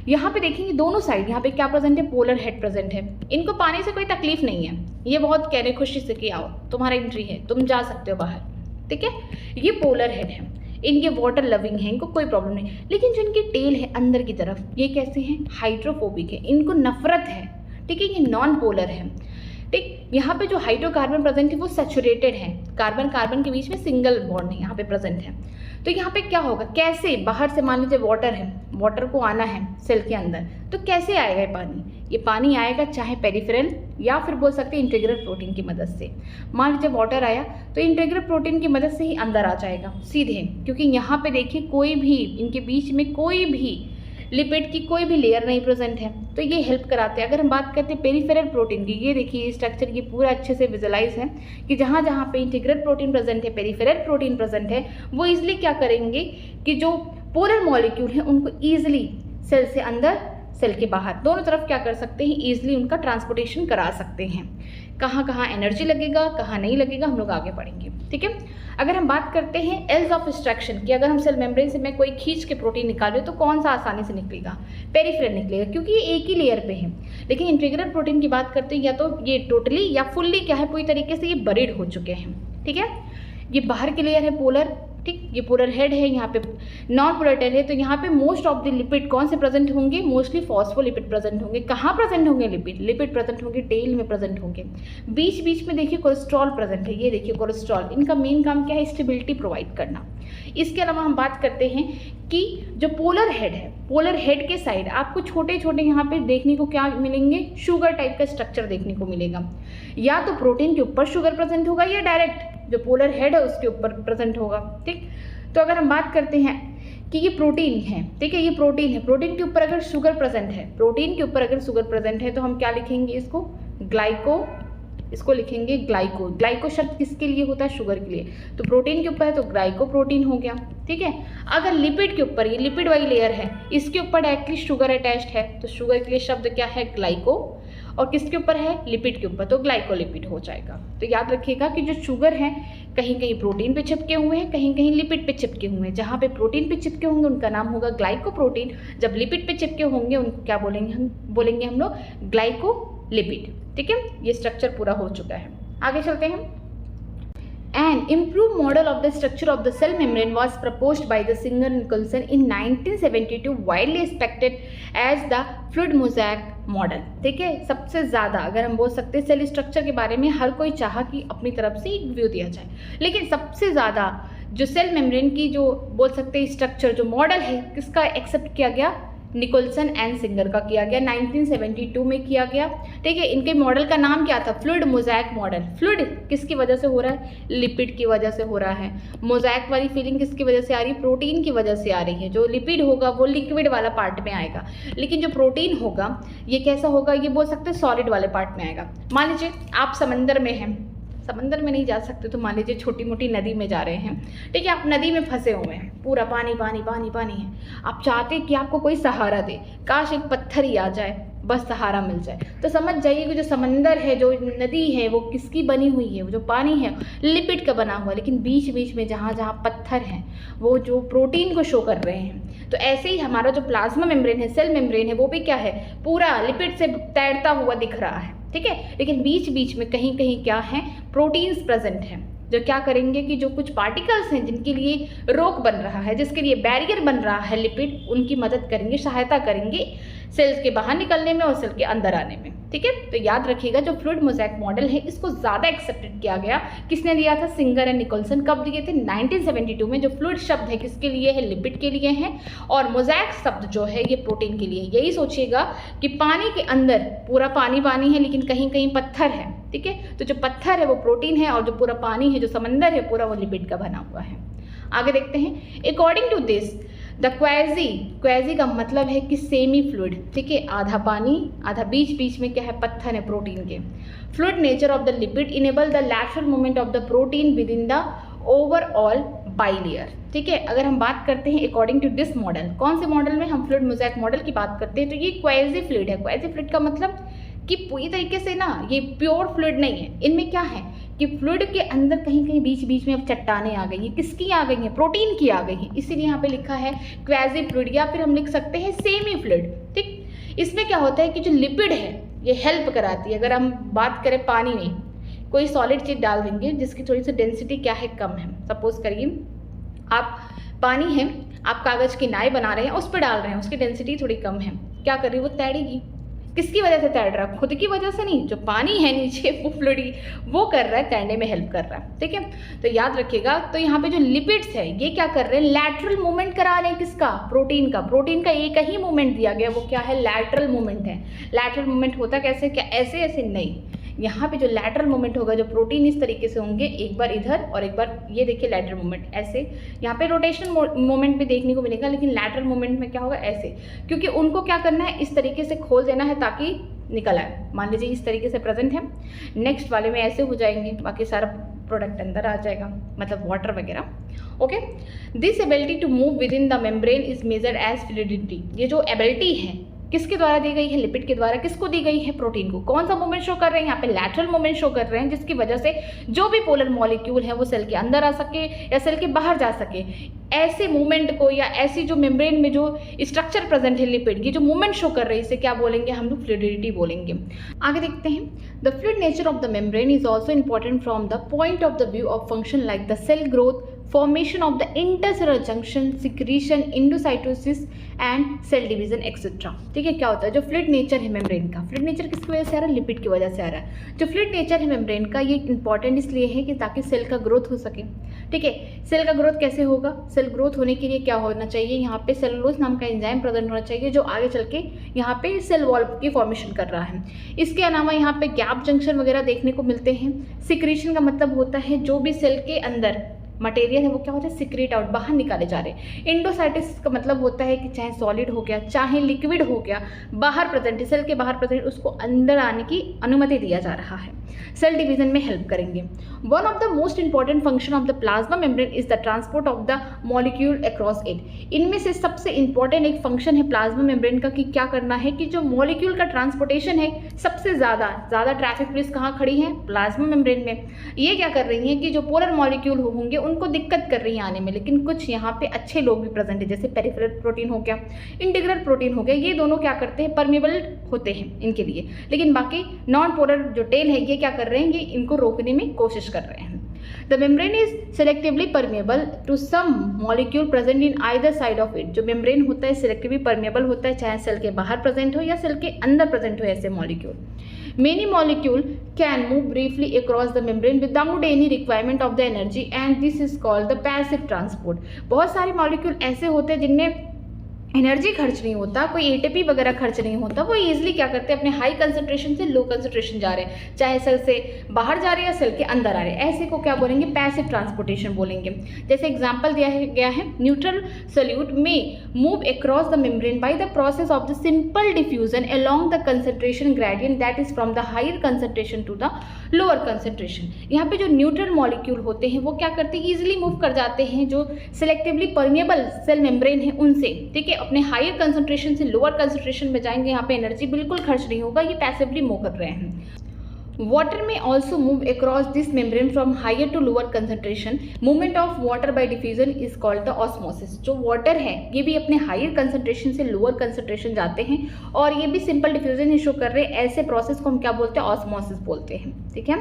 यहाँ पे देखेंगे दोनों साइड, यहाँ पे क्या प्रेजेंट है, पोलर हेड प्रेजेंट है। इनको पानी से कोई तकलीफ नहीं है, ये बहुत कह रहे खुशी से कि आओ तुम्हारा एंट्री है, तुम जा सकते हो बाहर, ठीक है। ये पोलर हेड है, इनके वाटर लविंग है, इनको कोई प्रॉब्लम नहीं। लेकिन जो इनकी टेल है अंदर की तरफ, ये कैसे हैं, हाइड्रोफोबिक है, इनको नफरत है, ठीक है। ये नॉन पोलर है, ठीक। यहाँ पे जो हाइड्रोकार्बन प्रेजेंट है वो सैचुरेटेड है, कार्बन कार्बन के बीच में सिंगल बॉन्ड है यहाँ पे प्रेजेंट है। तो यहाँ पे क्या होगा, कैसे बाहर से मान लीजिए वाटर है, वाटर को आना है सेल के अंदर, तो कैसे आएगा ये पानी आएगा चाहे पेरिफेरल या फिर बोल सकते हैं इंटीग्रल प्रोटीन की मदद से। मान लीजिए वाटर आया तो इंटीग्रल प्रोटीन की मदद से ही अंदर आ जाएगा सीधे, क्योंकि यहाँ पे देखिए कोई भी इनके बीच में कोई भी लिपिड की कोई भी लेयर नहीं प्रेजेंट है, तो ये हेल्प कराते हैं। अगर हम बात करते हैं पेरिफेरल प्रोटीन की, ये देखिए स्ट्रक्चर ये पूरा अच्छे से विजुलाइज है कि जहाँ जहाँ पे इंटीग्रल प्रोटीन प्रेजेंट है, पेरिफेरल प्रोटीन प्रेजेंट है, वो ईजिली क्या करेंगे कि जो पोलर मॉलिक्यूल हैं उनको ईजिली सेल से अंदर, सेल के बाहर, दोनों तरफ क्या कर सकते हैं, ईजिली उनका ट्रांसपोर्टेशन करा सकते हैं। कहाँ कहाँ एनर्जी लगेगा, कहाँ नहीं लगेगा, हम लोग आगे पढ़ेंगे, ठीक है। अगर हम बात करते हैं एल्स ऑफ एक्सट्रैक्शन की, अगर हम सेल मेम्ब्रेन से मैं कोई खींच के प्रोटीन निकाले तो कौन सा आसानी से निकलेगा, पेरिफेरल निकलेगा, क्योंकि ये एक ही लेयर पे है। लेकिन इंटीग्रल प्रोटीन की बात करते हैं या तो ये टोटली या फुल्ली क्या है, पूरी तरीके से ये बरीड हो चुके हैं, ठीक है। ये बाहर की लेयर है पोलर, ठीक, ये पोलर हेड है, यहाँ पे नॉन पोलर टेल है, तो यहाँ पे मोस्ट ऑफ द लिपिड कौन से प्रेजेंट होंगे, मोस्टली फॉस्फोलिपिड प्रेजेंट होंगे। कहाँ प्रेजेंट होंगे लिपिड प्रेजेंट होंगे, टेल में प्रेजेंट होंगे। बीच बीच में देखिए कोलेस्ट्रॉल प्रेजेंट है, ये देखिए कोलेस्ट्रॉल, इनका मेन काम क्या है, स्टेबिलिटी प्रोवाइड करना। इसके अलावा हम बात करते हैं कि जो पोलर हेड है, पोलर हेड के साइड आपको छोटे छोटे यहाँ पे देखने को क्या मिलेंगे, शुगर टाइप का स्ट्रक्चर देखने को मिलेगा। या तो प्रोटीन के ऊपर शुगर प्रेजेंट होगा या डायरेक्ट जो पोलर हेड है उसके ऊपर प्रेजेंट होगा, ठीक। तो अगर हम बात करते हैं कि ये प्रोटीन है, ठीक है, ये प्रोटीन है, प्रोटीन के ऊपर अगर शुगर प्रेजेंट है, प्रोटीन के ऊपर अगर शुगर प्रेजेंट है तो हम क्या लिखेंगे इसको, ग्लाइको, इसको लिखेंगे ग्लाइको। ग्लाइको शब्द किसके लिए होता है, शुगर के लिए। तो प्रोटीन के ऊपर है तो ग्लाइको प्रोटीन हो गया, ठीक है। अगर लिपिड के ऊपर, ये लिपिड वाली लेयर है, इसके ऊपर डायरेक्टली शुगर अटैच्ड है तो शुगर के लिए शब्द क्या है, ग्लाइको। और किसके ऊपर है, लिपिड के ऊपर, तो ग्लाइकोलिपिड हो जाएगा। तो याद रखिएगा कि जो शुगर है कहीं कहीं प्रोटीन पे चिपके हुए हैं, कहीं कहीं लिपिड पे चिपके हुए हैं। जहाँ पे प्रोटीन पे चिपके होंगे उनका नाम होगा ग्लाइकोप्रोटीन, जब लिपिड पे चिपके होंगे उनको क्या बोलेंगे हम लोग ग्लाइकोलिपिड, ठीक है। ये स्ट्रक्चर पूरा हो चुका है, आगे चलते हैं। An improved model of the structure of the cell membrane was proposed by the Singer Nicholson in 1972, widely expected as the fluid mosaic model, ठीक है। सबसे ज़्यादा अगर हम बोल सकते हैं सेल स्ट्रक्चर के बारे में हर कोई चाहा कि अपनी तरफ से एक व्यू दिया जाए, लेकिन सबसे ज़्यादा जो सेल मेम्ब्रेन की जो बोल सकते हैं स्ट्रक्चर, जो मॉडल है, किसका एक्सेप्ट किया गया, निकोलसन एंड सिंगर का किया गया, 1972 में किया गया, ठीक है। इनके मॉडल का नाम क्या था, फ्लूइड मोज़ाइक मॉडल। फ्लूइड किसकी वजह से हो रहा है, लिपिड की वजह से हो रहा है। मोज़ाइक वाली फीलिंग किसकी वजह से आ रही है, प्रोटीन की वजह से आ रही है। जो लिपिड होगा वो लिक्विड वाला पार्ट में आएगा, लेकिन जो प्रोटीन होगा ये कैसा होगा, ये बोल सकते हैं सॉलिड वाले पार्ट में आएगा। मान लीजिए आप समंदर में हैं, समंदर में नहीं जा सकते तो मान लीजिए छोटी मोटी नदी में जा रहे हैं, ठीक है। आप नदी में फंसे हुए हैं, पूरा पानी पानी पानी पानी है, आप चाहते हैं कि आपको कोई सहारा दे, काश एक पत्थर ही आ जाए, बस सहारा मिल जाए। तो समझ जाइए कि जो समंदर है, जो नदी है, वो किसकी बनी हुई है, वो जो पानी है लिपिड का बना हुआ है, लेकिन बीच बीच में जहाँ जहाँ पत्थर हैं वो जो प्रोटीन को शो कर रहे हैं। तो ऐसे ही हमारा जो प्लाज्मा मेम्ब्रेन है, सेल मेम्ब्रेन है, वो भी क्या है, पूरा लिपिड से तैरता हुआ दिख रहा है, ठीक है। लेकिन बीच बीच में कहीं कहीं क्या है, प्रोटीन्स प्रेजेंट हैं, जो क्या करेंगे कि जो कुछ पार्टिकल्स हैं जिनके लिए रोक बन रहा है, जिसके लिए बैरियर बन रहा है लिपिड, उनकी मदद करेंगे, सहायता करेंगे सेल्स के बाहर निकलने में और सेल के अंदर आने में, ठीक है। तो याद रखिएगा जो फ्लूइड मोज़ाइक मॉडल है इसको ज़्यादा एक्सेप्टेड किया गया, किसने दिया था, सिंगर एंड निकोलसन। कब दिए थे, 1972 में। जो फ्लूइड शब्द है किसके लिए है, लिपिड के लिए है, और मोज़ाइक शब्द जो है ये प्रोटीन के लिए है। यही सोचिएगा कि पानी के अंदर पूरा पानी पानी है, लेकिन कहीं कहीं पत्थर है, ठीक है। तो जो पत्थर है वो प्रोटीन है, और जो पूरा पानी है, जो समंदर है, पूरा वो लिपिड का बना हुआ है। आगे देखते हैं। According to this the quasi का मतलब है कि सेमी फ्लूइड, ठीक है, आधा पानी आधा बीच बीच में क्या है, पत्थर है प्रोटीन के। Fluid nature of the lipid enable the lateral movement of the protein with in the overall bilayer, ठीक है। अगर हम बात करते हैं अकॉर्डिंग टू दिस मॉडल, कौन से मॉडल में हम फ्लूइड मोज़ाइक मॉडल की बात करते हैं, तो ये क्वेजी फ्लूइड है। क्वेजी फ्लूइड का मतलब कि पूरी तरीके से ना ये प्योर फ्लूइड नहीं है। इनमें क्या है कि फ्लूइड के अंदर कहीं कहीं बीच बीच में अब चट्टानें आ गई हैं, किसकी आ गई हैं, प्रोटीन की आ गई हैं, इसीलिए यहाँ पे लिखा है क्वेजी फ्लूइड, या फिर हम लिख सकते हैं सेमी फ्लूइड, ठीक। इसमें क्या होता है कि जो लिपिड है ये हेल्प कराती है। अगर हम बात करें पानी में कोई सॉलिड चीज़ डाल देंगे जिसकी थोड़ी सी डेंसिटी क्या है, कम है, सपोज करिए आप पानी है, आप कागज़ की नाव बना रहे हैं, उस पर डाल रहे हैं, उसकी डेंसिटी थोड़ी कम है, क्या कर रही है, वो तैरेगी। किसकी वजह से तैर रहा है, खुद की वजह से नहीं, जो पानी है नीचे वो फ्लूइड वो कर रहा है, तैरने में हेल्प कर रहा है, ठीक है। तो याद रखिएगा, तो यहाँ पे जो लिपिड्स है ये क्या कर रहे हैं, लैटरल मूवमेंट करा रहे हैं, किसका, प्रोटीन का। प्रोटीन का एक ही मूवमेंट दिया गया, वो क्या है, लैटरल मूवमेंट है। लैटरल मूवमेंट होता कैसे, क्या ऐसे ऐसे नहीं, यहाँ पे जो लैटरल मूवमेंट होगा, जो प्रोटीन इस तरीके से होंगे, एक बार इधर और एक बार ये देखिए लैटरल मूवमेंट ऐसे। यहाँ पे रोटेशन मूवमेंट भी देखने को मिलेगा, लेकिन लैटरल मूवमेंट में क्या होगा ऐसे, क्योंकि उनको क्या करना है इस तरीके से खोल देना है ताकि निकल आए। मान लीजिए इस तरीके से प्रेजेंट है, नेक्स्ट वाले में ऐसे हो जाएंगे, बाकी सारा प्रोडक्ट अंदर आ जाएगा, मतलब वाटर वगैरह। Okay, this ability to move within the membrane is measured as fluidity. ये जो एबिलिटी है किसके द्वारा दी गई है, लिपिड के द्वारा। किसको दी गई है, प्रोटीन को। कौन सा मूवमेंट शो कर रहे हैं, यहाँ पे लैटरल मूवमेंट शो कर रहे हैं, जिसकी वजह से जो भी पोलर मॉलिक्यूल है वो सेल के अंदर आ सके या सेल के बाहर जा सके। ऐसे मूवमेंट को या ऐसी जो मेम्ब्रेन में जो स्ट्रक्चर प्रेजेंट है लिपिड की, जो मूवमेंट शो कर रही है, इसे क्या बोलेंगे हम लोग, फ्लूइडिटी बोलेंगे। आगे देखते हैं, the fluid nature of the membrane is also important from the point of the view of function like the cell growth, formation of the intercellular junction, secretion, endocytosis and cell division etc. ठीक है, क्या होता है जो fluid nature है membrane का, fluid nature किसकी वजह से आ रहा है, लिपिड की वजह से आ रहा है। जो फ्लूइड नेचर है मेम्ब्रेन का, ये इंपॉर्टेंट इसलिए है कि ताकि सेल का ग्रोथ हो सके। ठीक है, सेल का ग्रोथ कैसे होगा, सेल ग्रोथ होने के लिए क्या होना चाहिए, यहाँ पे सेलुलोज नाम का एंजाइम प्रेजेंट होना चाहिए, जो आगे चल के यहाँ पे सेल वॉल की फॉर्मेशन कर रहा है। इसके अलावा यहाँ पे गैप जंक्शन वगैरह देखने को मिलते हैं। सिक्रीशन का मतलब होता है जो भी सेल के अंदर मटेरियल है वो क्या होता है, सिक्रेट आउट, बाहर निकाले जा रहे हैं। एंडोसाइटिस का मतलब होता है कि चाहे सॉलिड हो गया चाहे लिक्विड हो गया, बाहर प्रेजेंट, सेल के बाहर प्रेजेंट, उसको अंदर आने की अनुमति दिया जा रहा है। सेल डिवीजन में हेल्प करेंगे। One of the most important function of the plasma membrane is the transport of the molecule across it. इनमें से सबसे इंपॉर्टेंट एक फंक्शन है प्लाज्मा मेम्ब्रेन का कि क्या करना है कि जो मॉलिक्यूल का ट्रांसपोर्टेशन है, सबसे ज़्यादा ट्रैफिक पुलिस कहाँ खड़ी है, प्लाज्मा मेम्ब्रेन में। ये क्या कर रही है कि जो पोलर मॉलिक्यूल होंगे उनको दिक्कत कर रही है आने में, लेकिन कुछ यहाँ पे अच्छे लोग भी प्रेजेंट है, जैसे पेरिफेरल प्रोटीन हो गया, इंटीग्रल प्रोटीन हो गया, ये दोनों क्या करते हैं, परमेबल होते हैं इनके लिए। लेकिन बाकी नॉन पोलर जो टेल है ये क्या कर रहे हैं, ये इनको रोकने में कोशिश कर रहे हैं। The membrane is selectively permeable to some molecule present in either side of it। जो membrane होता है selectively permeable होता है, चाहे सेल के बाहर प्रेजेंट हो या सेल के अंदर प्रेजेंट हो ऐसे molecule. Many molecule can move briefly across the membrane without any requirement of the energy and this is called the passive transport। बहुत सारे मॉलिक्यूल ऐसे होते हैं जिनमें एनर्जी खर्च नहीं होता, कोई एटीपी वगैरह खर्च नहीं होता, वो इजीली क्या करते हैं अपने हाई कंसंट्रेशन से लो कंसंट्रेशन जा रहे हैं, चाहे सेल से बाहर जा रहे हैं या सेल के अंदर आ रहे हैं, ऐसे को क्या बोलेंगे, पैसिव ट्रांसपोर्टेशन बोलेंगे। जैसे एग्जांपल दिया गया है, न्यूट्रल सोल्यूट में move across the membrane by the process of the simple diffusion along the concentration gradient that is from the higher concentration to the lower concentration. यहाँ पे जो न्यूट्रल मॉलिक्यूल होते हैं वो क्या करते हैं, ईजिली मूव कर जाते हैं जो सिलेक्टिवली परमेबल सेल मेम्ब्रेन है उनसे। ठीक है, अपने हायर कंसंट्रेशन से लोअर कंसंट्रेशन में जाएंगे, यहाँ पे एनर्जी बिल्कुल खर्च नहीं होगा, ये पैसिवली मूव कर रहे हैं। Water may also move across this membrane from higher to lower concentration। Movement of water by diffusion is called the osmosis। जो water है ये भी अपने higher concentration से lower concentration जाते हैं और ये भी simple diffusion ही शो कर रहे हैं। ऐसे process को हम क्या बोलते हैं, osmosis बोलते हैं। ठीक है,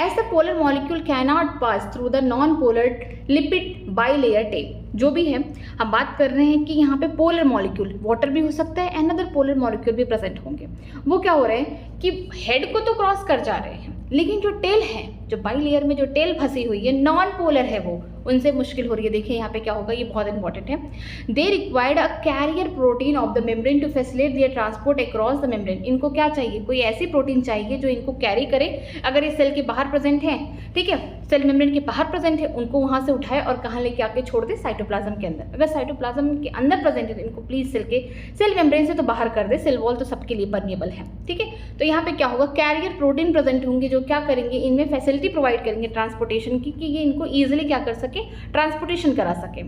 as the polar molecule cannot pass through the non-polar lipid bilayer tape। जो भी है हम बात कर रहे हैं कि यहाँ पे पोलर मॉलिक्यूल, वाटर भी हो सकता है, एनदर पोलर मॉलिक्यूल भी प्रेजेंट होंगे। वो क्या हो रहे हैं कि हेड को तो क्रॉस कर जा रहे हैं, लेकिन जो टेल है, जो बाई लेयर में जो टेल फंसी हुई है, नॉन पोलर है, वो उनसे मुश्किल हो रही है। देखिए यहाँ पे क्या होगा, ये बहुत इंपॉर्टेंट है। They required a carrier protein of the membrane to facilitate their transport across the membrane. इनको क्या चाहिए, कोई ऐसी प्रोटीन चाहिए जो इनको कैरी करे। अगर ये सेल के बाहर प्रेजेंट है, ठीक है, सेल मेम्ब्रेन के बाहर प्रेजेंट है, उनको वहाँ से उठाए और कहाँ लेके आके छोड़ दे, साइटोप्लाज्म के अंदर। अगर साइटोप्लाज्म के अंदर प्रेजेंट है तो इनको प्लीज सेल मेम्ब्रेन से तो बाहर कर दे, सेल वॉल तो सबके लिए परमेबल है। ठीक है, तो यहाँ पे क्या होगा, कैरियर प्रोटीन प्रेजेंट होंगे जो क्या करेंगे, इनमें फैसिलिटी प्रोवाइड करेंगे ट्रांसपोर्टेशन की, कि ये इनको ईजिली क्या कर सके, ट्रांसपोर्टेशन करा सके।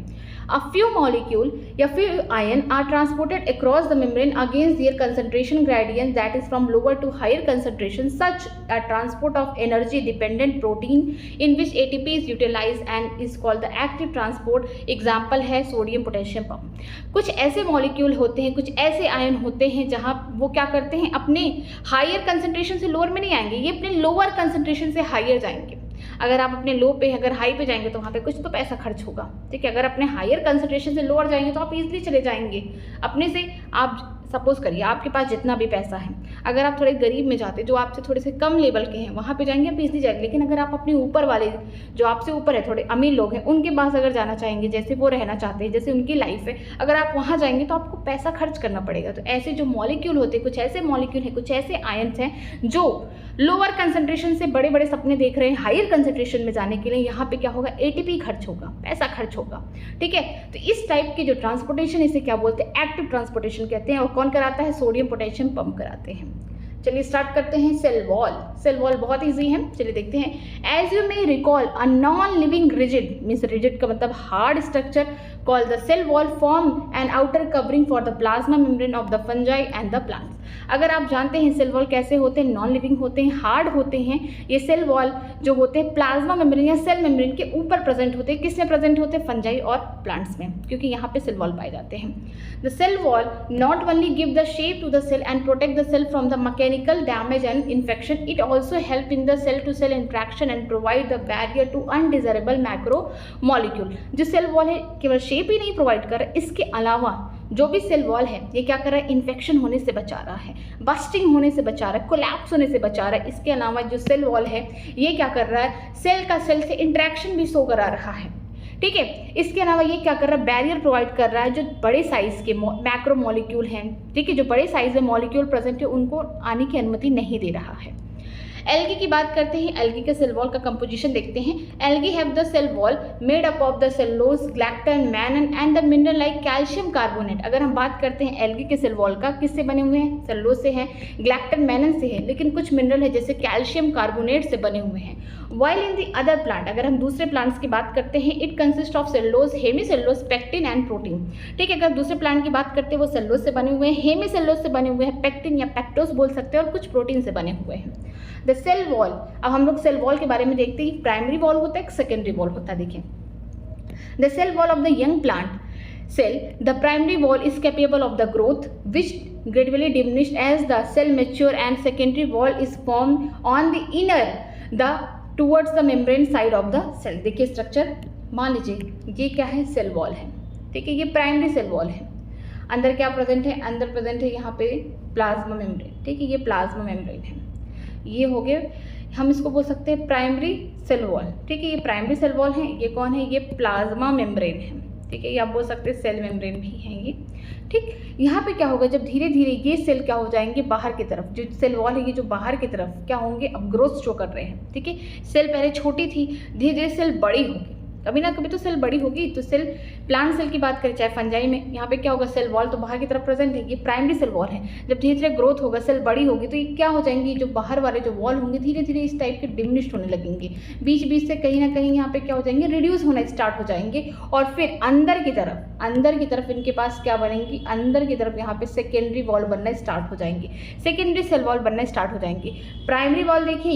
A few molecule या few ion are transported across the membrane against their concentration gradient that is from lower to higher concentration। Such a transport of energy dependent protein in which ATP is utilized and is called the active transport। Example है sodium potassium pump. कुछ ऐसे molecule होते हैं, कुछ ऐसे ion होते हैं जहाँ वो क्या करते हैं, अपने हायर कंसंट्रेशन से लोअर में नहीं आएंगे, ये अपने लोअर कंसंट्रेशन से हायर जाएंगे। अगर आप अपने लो पे, अगर हाई पे जाएंगे तो वहाँ पे कुछ तो पैसा खर्च होगा। ठीक है, अगर अपने हायर कंसंट्रेशन से लोअर जाएंगे तो आप इजीली चले जाएंगे अपने से। आप सपोज करिए आपके पास जितना भी पैसा है, अगर आप थोड़े गरीब में जाते, जो आपसे थोड़े से कम लेवल के हैं, वहाँ पे जाएंगे आप इजली जाएंगे। लेकिन अगर आप अपने ऊपर वाले, जो आपसे ऊपर है, थोड़े अमीर लोग हैं, उनके पास अगर जाना चाहेंगे, जैसे वो रहना चाहते हैं, जैसे उनकी लाइफ है, अगर आप वहाँ जाएंगे तो आपको पैसा खर्च करना पड़ेगा। तो ऐसे जो मॉलिक्यूल होते हैं, कुछ ऐसे मॉलिक्यूल हैं, कुछ ऐसे आयंस हैं जो लोअर कंसंट्रेशन से बड़े बड़े सपने देख रहे हैं हायर कंसंट्रेशन में जाने के लिए, यहाँ पे क्या होगा, एटीपी खर्च होगा, पैसा खर्च होगा। ठीक है, तो इस टाइप की जो ट्रांसपोर्टेशन, इसे क्या बोलते हैं, एक्टिव ट्रांसपोर्टेशन कहते हैं। और कौन कराता है, सोडियम पोटेशियम पंप कराते हैं। चलिए स्टार्ट करते हैं। सेल वॉल, सेल वॉल बहुत इजी है, चलिए देखते हैं। As you may recall, a non living rigid, means rigid का मतलब hard structure, called the cell wall form and outer covering for the plasma membrane of the fungi and the plants. अगर आप जानते हैं सेल वॉल कैसे होते हैं, non living होते हैं, हार्ड होते हैं। ये सेल वॉल जो होते हैं प्लाज्मा मेम्ब्रेन या सेल मेम्ब्रेन के ऊपर प्रेजेंट होते हैं। किसमें प्रेजेंट होते हैं, फंजाई और प्लांट्स में, क्योंकि यहाँ पे सेल वॉल पाए जाते हैं। The cell wall not only give the shape to the cell and protect the cell from the mechanical damage and infection, it also help in the cell to cell interaction and provide the barrier to undesirable macromolecule। जो cell wall है केवल shape ही नहीं provide कर रहा, इसके अलावा जो भी सेल वॉल है ये क्या कर रहा है, इन्फेक्शन होने से बचा रहा है, बस्टिंग होने से बचा रहा है, कोलैप्स होने से बचा रहा है। इसके अलावा जो सेल वॉल है ये क्या कर रहा है, सेल का सेल से इंटरेक्शन भी शो करा रहा है। ठीक है, इसके अलावा ये क्या कर रहा है, बैरियर प्रोवाइड कर रहा है। जो बड़े साइज के मैक्रो मॉलिक्यूल हैं, ठीक है, जो बड़े साइज में मॉलिक्यूल प्रेजेंट है, उनको आने की अनुमति नहीं दे रहा है। एल्गी की बात करते हैं, एल्गी के सेल वॉल का कंपोजिशन देखते हैं। Algae have the cell wall made up of the cellulose, galactan, mannan and the mineral like calcium carbonate. अगर हम बात करते हैं एल्गी के सेल वॉल का, किससे बने हुए हैं, सेलुलोज से हैं, ग्लैक्टन, मैनन से है, लेकिन कुछ मिनरल है जैसे कैल्शियम कार्बोनेट से बने हुए हैं। While in the other plant, अगर हम दूसरे प्लांट्स की बात करते हैं, it consist of cellulose, hemicellulose, pectin and protein. ठीक है, अगर दूसरे प्लांट की बात करते हैं वो सेलुलोज से बने हुए हैं, हेमीसेलुलोज से बने हुए हैं, पेक्टिन या पेक्टोस बोल सकते हैं, और कुछ प्रोटीन से बने हुए हैं। द सेल वॉल, अब हम लोग सेल वॉल के बारे में देखते हैं। प्राइमरी वॉल होता है, सेकेंडरी वॉल होता है। देखिए, the cell wall of the young plant cell, the primary wall is capable of the growth which gradually diminished as the cell mature, and secondary wall is formed on the inner the towards the membrane side of the cell। देखिए structure, मान लीजिए ये क्या है, cell wall है। ठीक है, ये प्राइमरी सेल वॉल है। अंदर क्या प्रेजेंट है, अंदर प्रेजेंट है यहाँ पे प्लाज्मा मेम्ब्रेन। ठीक है, ये प्लाज्मा मेम्ब्रेन है। ये हो गए, हम इसको बोल सकते हैं प्राइमरी सेल वॉल। ठीक है, ये प्राइमरी सेल वॉल है। ये कौन है, ये प्लाज्मा मेम्ब्रेन है। ठीक है, ये आप बोल सकते हैं सेल मेम्ब्रेन भी है ये। ठीक, यहाँ पे क्या होगा, जब धीरे धीरे ये सेल क्या हो जाएंगे बाहर की तरफ, जो सेल वॉल है ये जो बाहर की तरफ क्या होंगे, अब ग्रोथ शो कर रहे हैं। ठीक है, सेल पहले छोटी थी, धीरे धीरे सेल बड़ी होगी, कभी ना कभी तो सेल बड़ी होगी। तो सेल, प्लांट सेल की बात करें चाहे फंजाई में, यहाँ पे क्या होगा, सेल वॉल तो बाहर की तरफ प्रेजेंट है, ये प्राइमरी सेल वॉल है। जब धीरे धीरे ग्रोथ होगा, सेल बड़ी होगी, तो ये क्या हो जाएंगी, जो बाहर वाले जो वॉल होंगे धीरे धीरे इस टाइप के डिमिनिश्ड होने लगेंगे, बीच बीच से कहीं ना कहीं यहाँ पे क्या हो जाएंगे, रिड्यूस होना स्टार्ट हो जाएंगे। और फिर अंदर की तरफ इनके पास क्या बनेंगी, अंदर की तरफ यहाँ पे सेकेंडरी वॉल बनना स्टार्ट हो जाएंगे, सेकेंडरी सेल वॉल बनना स्टार्ट हो जाएंगे। प्राइमरी वॉल देखिए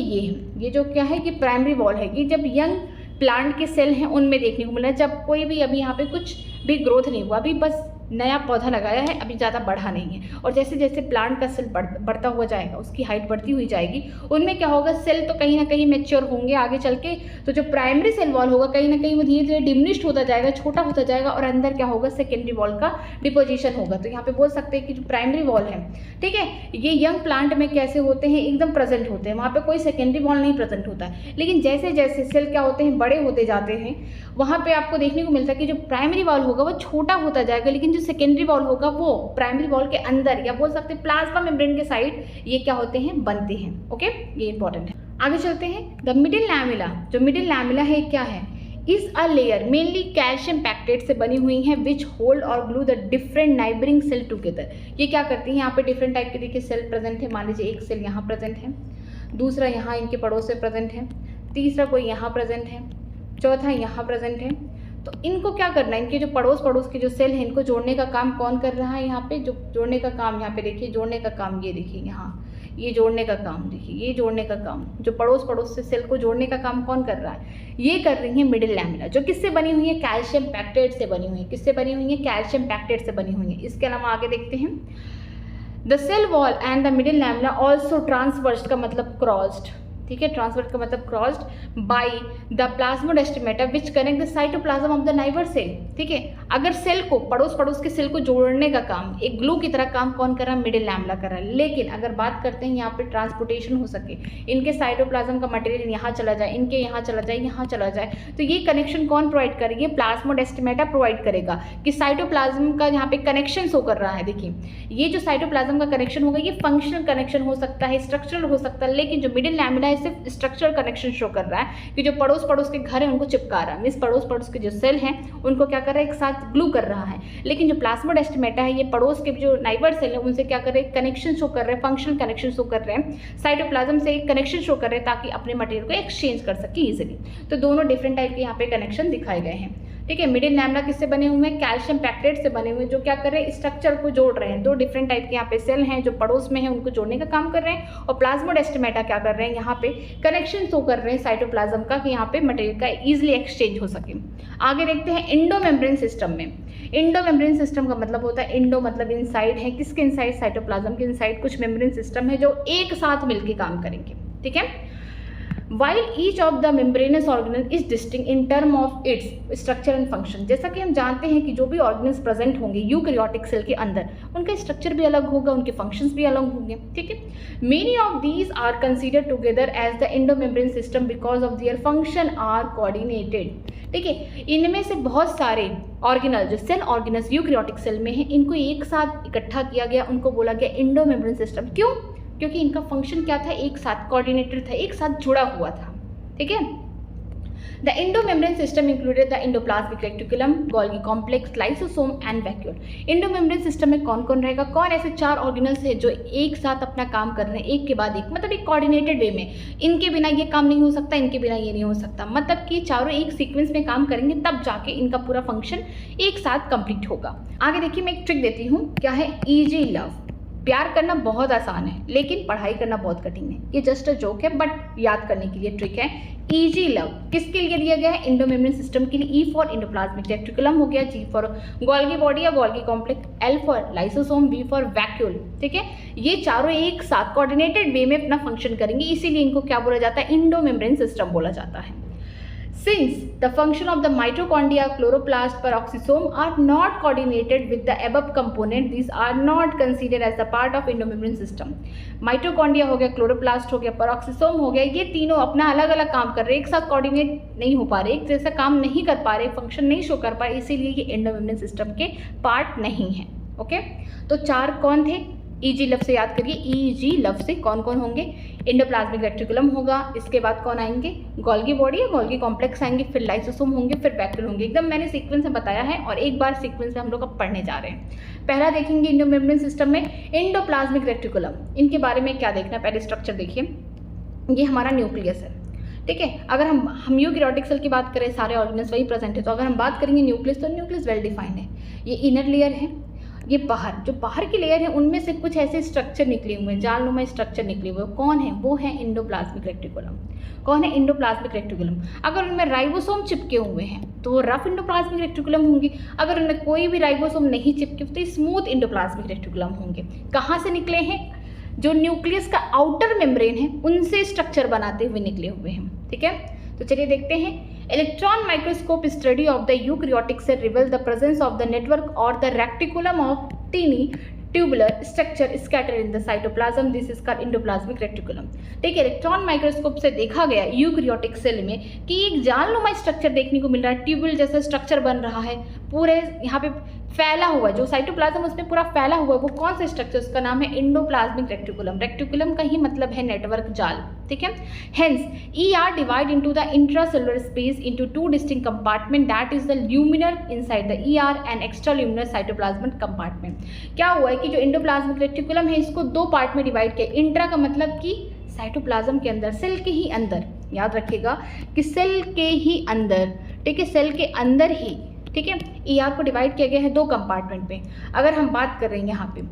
ये जो क्या है, ये प्राइमरी वॉल है। ये जब यंग प्लांट के सेल हैं उनमें देखने को मिला है, जब कोई भी अभी यहाँ पे कुछ भी ग्रोथ नहीं हुआ, अभी बस नया पौधा लगाया है, अभी ज़्यादा बढ़ा नहीं है। और जैसे जैसे प्लांट का सेल बढ़ता हुआ जाएगा, उसकी हाइट बढ़ती हुई जाएगी, उनमें क्या होगा, सेल तो कहीं ना कहीं मैच्योर होंगे आगे चल के। तो जो प्राइमरी सेल वॉल होगा कहीं ना कहीं वो धीरे धीरे डिमिनिश्ड होता जाएगा, छोटा होता जाएगा, और अंदर क्या होगा, सेकेंडरी वॉल का डिपोजिशन होगा। तो यहाँ पे बोल सकते हैं कि जो प्राइमरी वॉल है, ठीक है, ये यंग प्लांट में कैसे होते हैं, एकदम प्रेजेंट होते हैं, वहाँ पे कोई सेकेंडरी वॉल नहीं प्रेजेंट होता है। लेकिन जैसे जैसे सेल क्या होते हैं, बड़े होते जाते हैं, वहाँ पे आपको देखने को मिलता है कि जो प्राइमरी वॉल होगा वो छोटा होता जाएगा, लेकिन जो सेकेंडरी वॉल होगा वो प्राइमरी वॉल के अंदर, या बोल सकते हैं प्लाज्मा मेम्ब्रेन के साइड, ये क्या होते हैं, बनते हैं। ओके, ये इंपॉर्टेंट है। आगे चलते हैं। द मिडिल लैमेला, जो मिडिल लैमेला है क्या है, is a layer mainly calcium pectate से बनी हुई है, which hold or glue the different neighbouring cell together. ये क्या करती है, यहाँ पे डिफरेंट टाइप के देखिए सेल प्रेजेंट है। मान लीजिए एक सेल यहाँ प्रेजेंट है, दूसरा यहाँ इनके पड़ोस से प्रेजेंट है, तीसरा कोई यहाँ प्रेजेंट है, चौथा यहाँ प्रेजेंट है। तो इनको क्या करना है, इनके जो पड़ोस के जो सेल हैं, इनको जोड़ने का काम कौन कर रहा है, यहाँ पे जो जोड़ने का काम, यहाँ पे देखिए जोड़ने का काम, ये देखिए यहाँ ये जोड़ने का काम, देखिए ये जोड़ने का काम, जो पड़ोस से सेल को जोड़ने का काम कौन कर रहा है, ये कर रही है मिडिल लैमेला, जो किससे बनी हुई है, कैल्शियम पैक्टेट से बनी हुई है। किससे बनी हुई है, कैल्शियम पैक्टेट से बनी हुई है। इसके अलावा आगे देखते हैं, the cell wall and the middle lamella also transversed, का मतलब क्रॉस्ड, ठीक है, ट्रांसवर्ट का मतलब crossed by the plasmodesmata which connect the cytoplasm of the neighbour cell. ठीक है, अगर सेल को पड़ोस के सेल को जोड़ने का काम एक ग्लू की तरह काम कौन कर रहा है, मिडिल लैमेला कर रहा है। लेकिन अगर बात करते हैं यहाँ पे ट्रांसपोर्टेशन हो सके, इनके साइटोप्लाज्म का मटेरियल यहाँ चला जाए, इनके यहाँ चला जाए, यहाँ चला जाए, तो ये कनेक्शन कौन प्रोवाइड करेगी, प्लाज्मोडेस्टिमेटा प्रोवाइड करेगा कि साइटोप्लाज्म का यहाँ पे कनेक्शन शो कर रहा है। देखिए, ये जो साइटोप्लाज्म का कनेक्शन होगा ये फंक्शनल कनेक्शन हो सकता है, स्ट्रक्चरल हो सकता है, लेकिन जो मिडिल लैमेला है सिर्फ स्ट्रक्चरल कनेक्शन शो कर रहा है कि जो पड़ोस के घर हैं उनको चिपका रहा है, मीन्स पड़ोस के जो सेल हैं उनको क्या कर रहा है, एक साथ ग्लू कर रहा है। लेकिन जो प्लाज्मोडेस्टिमेटा है ये पड़ोस के जो नाइबर सेल है उनसे क्या कर रहे हैं, कनेक्शन शो कर रहे हैं, फंक्शनल कनेक्शन शो कर रहे हैं, साइटोप्लाज्म से एक कनेक्शन शो कर रहे हैं ताकि अपने मटेरियल को एक्सचेंज कर सके इजीली। तो दोनों डिफरेंट टाइप के यहाँ पे कनेक्शन दिखाए गए हैं। ठीक है, मिडिल लैमेला किससे बने हुए हैं, कैल्शियम पैक्टेट से बने हुए हैं, जो क्या कर रहे हैं, स्ट्रक्चर को जोड़ रहे हैं। दो डिफरेंट टाइप के यहाँ पे सेल हैं जो पड़ोस में हैं उनको जोड़ने का काम कर रहे हैं, और प्लाज्मोडेस्टिमेटा क्या कर रहे हैं, यहाँ पे कनेक्शन शो कर रहे हैं साइटोप्लाज्म का कि यहाँ पे मटेरियल का इजीली एक्सचेंज हो सके। आगे देखते हैं एंडोमेम्ब्रेन सिस्टम में। एंडोमेम्ब्रेन सिस्टम का मतलब होता है, एंडो मतलब इनसाइड है, किसके इनसाइड, साइटोप्लाज्म के इनसाइड कुछ मेम्ब्रेन सिस्टम है जो एक साथ मिलकर काम करेंगे। ठीक है, while each of the membranous organelle is distinct in term of its structure and function। जैसा कि हम जानते हैं कि जो भी ऑर्गेनल्स प्रेजेंट होंगे यूकैरियोटिक सेल के अंदर उनका स्ट्रक्चर भी अलग होगा, उनके फंक्शंस भी अलग होंगे। ठीक है, many of these are considered together as the endomembrane system because of their function are coordinated. ठीक है, इनमें से बहुत सारे ऑर्गेनल जो सेल ऑर्गेनल्स यूकैरियोटिक सेल में हैं इनको एक साथ इकट्ठा किया गया, उनको बोला गया एंडोमेम्ब्रेन सिस्टम। क्यों, क्योंकि इनका फंक्शन क्या था, एक साथ कोऑर्डिनेटेड था, एक साथ जुड़ा हुआ था। ठीक है, the endomembrane system included the endoplasmic reticulum, Golgi complex, lysosome and vacuole. Endomembrane system में कौन कौन रहेगा, कौन ऐसे चार ऑर्गेनल्स है जो एक साथ अपना काम कर रहे हैं एक के बाद एक, मतलब एक कोऑर्डिनेटेड वे में, इनके बिना ये काम नहीं हो सकता, इनके बिना ये नहीं हो सकता, मतलब कि चारों एक सीक्वेंस में काम करेंगे तब जाके इनका पूरा फंक्शन एक साथ कंप्लीट होगा। आगे देखिए, मैं एक ट्रिक देती हूँ, क्या है, ईजी लव। प्यार करना बहुत आसान है लेकिन पढ़ाई करना बहुत कठिन है, ये जस्ट अ जोक है बट याद करने के लिए ट्रिक है। ईजी लव किसके लिए दिया गया है, एंडोमेम्ब्रेन सिस्टम के लिए। ई फॉर एंडोप्लाज्मिक रेटिकुलम हो गया, जी फॉर गोल्गी बॉडी या Golgi complex, L for lysosome, V for vacuole. ठीक है, ये चारों एक साथ कोऑर्डिनेटेड वे में अपना फंक्शन करेंगे, इसीलिए इनको क्या बोला जाता है, एंडोमेम्ब्रेन सिस्टम बोला जाता है। Since the function of the mitochondria, chloroplast, peroxisome are not coordinated with the above component, these are not considered as the part of endomembrane system। Mitochondria हो गया, क्लोरोप्लास्ट हो गया, पेरोक्सिसोम हो गया, ये तीनों अपना अलग अलग काम कर रहे हैं, एक साथ कोऑर्डिनेट नहीं हो पा रहे, एक जैसा काम नहीं कर पा रहे, फंक्शन नहीं शो कर पा रहे, इसीलिए ये एंडोमेम्ब्रेन सिस्टम के पार्ट नहीं है। ओके, तो चार कौन थे, ईजी लव से याद करिए, ईजी लव से कौन कौन होंगे, एंडोप्लाज्मिक रेटिकुलम होगा, इसके बाद कौन आएंगे, गोल्गी बॉडी या गोल्गी कॉम्प्लेक्स आएंगे, फिर लाइसोसोम होंगे, फिर वैक्यूल होंगे। एकदम मैंने सीक्वेंस में बताया है और एक बार सीक्वेंस में हम लोग अब पढ़ने जा रहे हैं। पहला देखेंगे एंडोमेम्ब्रेन सिस्टम में एंडोप्लाज्मिक रेटिकुलम, इनके बारे में क्या देखना, पहले स्ट्रक्चर देखिए, ये हमारा न्यूक्लियस है। ठीक है, अगर हम यूकैरियोटिक सेल की बात करें, सारे ऑर्गेनल्स वही प्रेजेंट है, तो अगर हम बात करेंगे न्यूक्लियस, तो न्यूक्लियस वेल डिफाइंड है, ये इनर लेयर है, ये जो बाहर की लेयर है उनमें से कुछ ऐसे स्ट्रक्चर निकले हुए हैं, जालनुमा स्ट्रक्चर निकले हुए हैं, कौन है, वो है एंडोप्लाज्मिक रेटिकुलम। कौन है, एंडोप्लाज्मिक रेटिकुलम। अगर उनमें राइबोसोम चिपके हुए हैं तो वो रफ एंडोप्लाज्मिक रेटिकुलम होंगे, अगर उनमें कोई भी राइबोसोम नहीं चिपके तो स्मूथ एंडोप्लाज्मिक रेटिकुलम होंगे। कहाँ से निकले हैं, जो न्यूक्लियस का आउटर मेम्ब्रेन है उनसे स्ट्रक्चर बनाते हुए निकले हुए हैं। ठीक है, तो चलिए देखते हैं। Electron microscope study of the eukaryotic cell reveal the presence of the network और the reticulum of tiny tubular structure scattered in the cytoplasm, this is called endoplasmic reticulum. ठीक है, इलेक्ट्रॉन माइक्रोस्कोप से देखा गया यूकैरियोटिक सेल में कि एक जालनुमा structure देखने को मिल रहा है, ट्यूबुल जैसा स्ट्रक्चर बन रहा है, पूरे यहाँ पे फैला हुआ, जो साइटोप्लाज्म उसमें पूरा फैला हुआ है, वो कौन सा स्ट्रक्चर, उसका नाम है एंडोप्लाज्मिक रेटिकुलम। रेटिकुलम का ही मतलब है नेटवर्क, जाल। ठीक है, hence ER divide into the intracellular space into two distinct compartment, that is the luminal inside the ER and extra luminal cytoplasmic compartment. क्या हुआ है कि जो एंडोप्लाज्मिक रेटिकुलम है इसको दो पार्ट में डिवाइड किया, इंट्रा का मतलब कि साइटोप्लाज्म के अंदर, सेल के ही अंदर, याद रखिएगा कि सेल के ही अंदर। ठीक है, सेल के अंदर ही। ठीक है, ER को डिवाइड किया गया है दो कंपार्टमेंट में। अगर हम बात कर रहे हैं यहाँ पे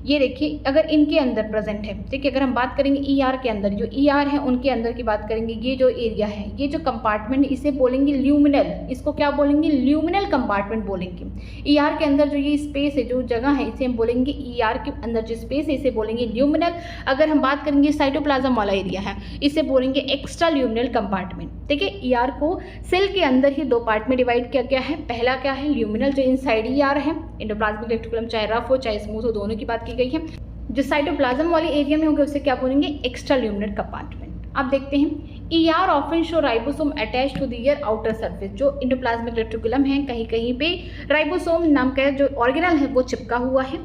ये देखिए अगर इनके अंदर प्रेजेंट है, ठीक है, अगर हम बात करेंगे ER के अंदर, जो ER है उनके अंदर की बात करेंगे, ये जो एरिया है, ये जो कंपार्टमेंट, इसे बोलेंगे ल्यूमिनल, इसको क्या बोलेंगे, ल्यूमिनल कंपार्टमेंट बोलेंगे। ER के अंदर जो ये स्पेस है, जो जगह है, इसे हम बोलेंगे ER के अंदर जो स्पेस है इसे बोलेंगे ल्यूमिनल। अगर हम बात करेंगे साइटोप्लाज्म वाला एरिया है, इसे बोलेंगे एक्स्ट्रा ल्यूमिनल कंपार्टमेंट। ठीक है, ER को सेल के अंदर ही दो पार्ट में डिवाइड किया गया है। पहला क्या है, ल्यूमिनल जो इनसाइड ER है, एंडोप्लाज्मिक रेटिकुलम चाहे रफ हो चाहे स्मूथ हो, दोनों की बात की गई है। जो साइटोप्लाज्म वाले एरिया में होगा उसे क्या बोलेंगे, एक्स्ट्रा ल्यूमिनल कंपार्टमेंट। अब देखते हैं ER often show ribosome attach to their outer आउटर सरफेस। जो एंडोप्लाज्मिक रेटिकुलम है, कहीं कहीं पे राइबोसोम नाम का जो ऑर्गेनल है वो चिपका हुआ है।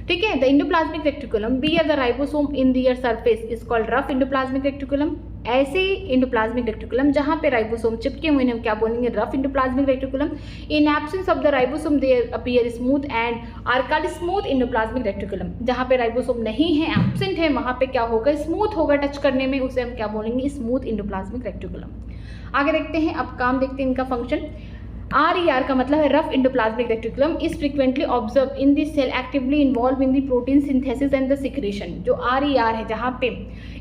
ठीक है, the endoplasmic reticulum bear the ribosome in the their surface is called rough endoplasmic reticulum. ऐसे एंडोप्लाज्मिक रेटिकुलम जहाँ पे राइबोसोम चिपके हुए हैं हम क्या बोलेंगे, rough endoplasmic reticulum. In absence of the ribosome they appear smooth and are called smooth endoplasmic reticulum. जहाँ पे राइबोसोम नहीं है, एब्सेंट है, वहाँ पे क्या होगा, स्मूथ होगा टच करने में, उसे हम क्या बोलेंगे, स्मूथ एंडोप्लाज्मिक रेटिकुलम। आगे देखते हैं, अब काम देखते हैं इनका फंक्शन। RER का मतलब है rough endoplasmic reticulum is frequently observe in this cell actively involve in the protein synthesis and the secretion. जो RER है, जहाँ पे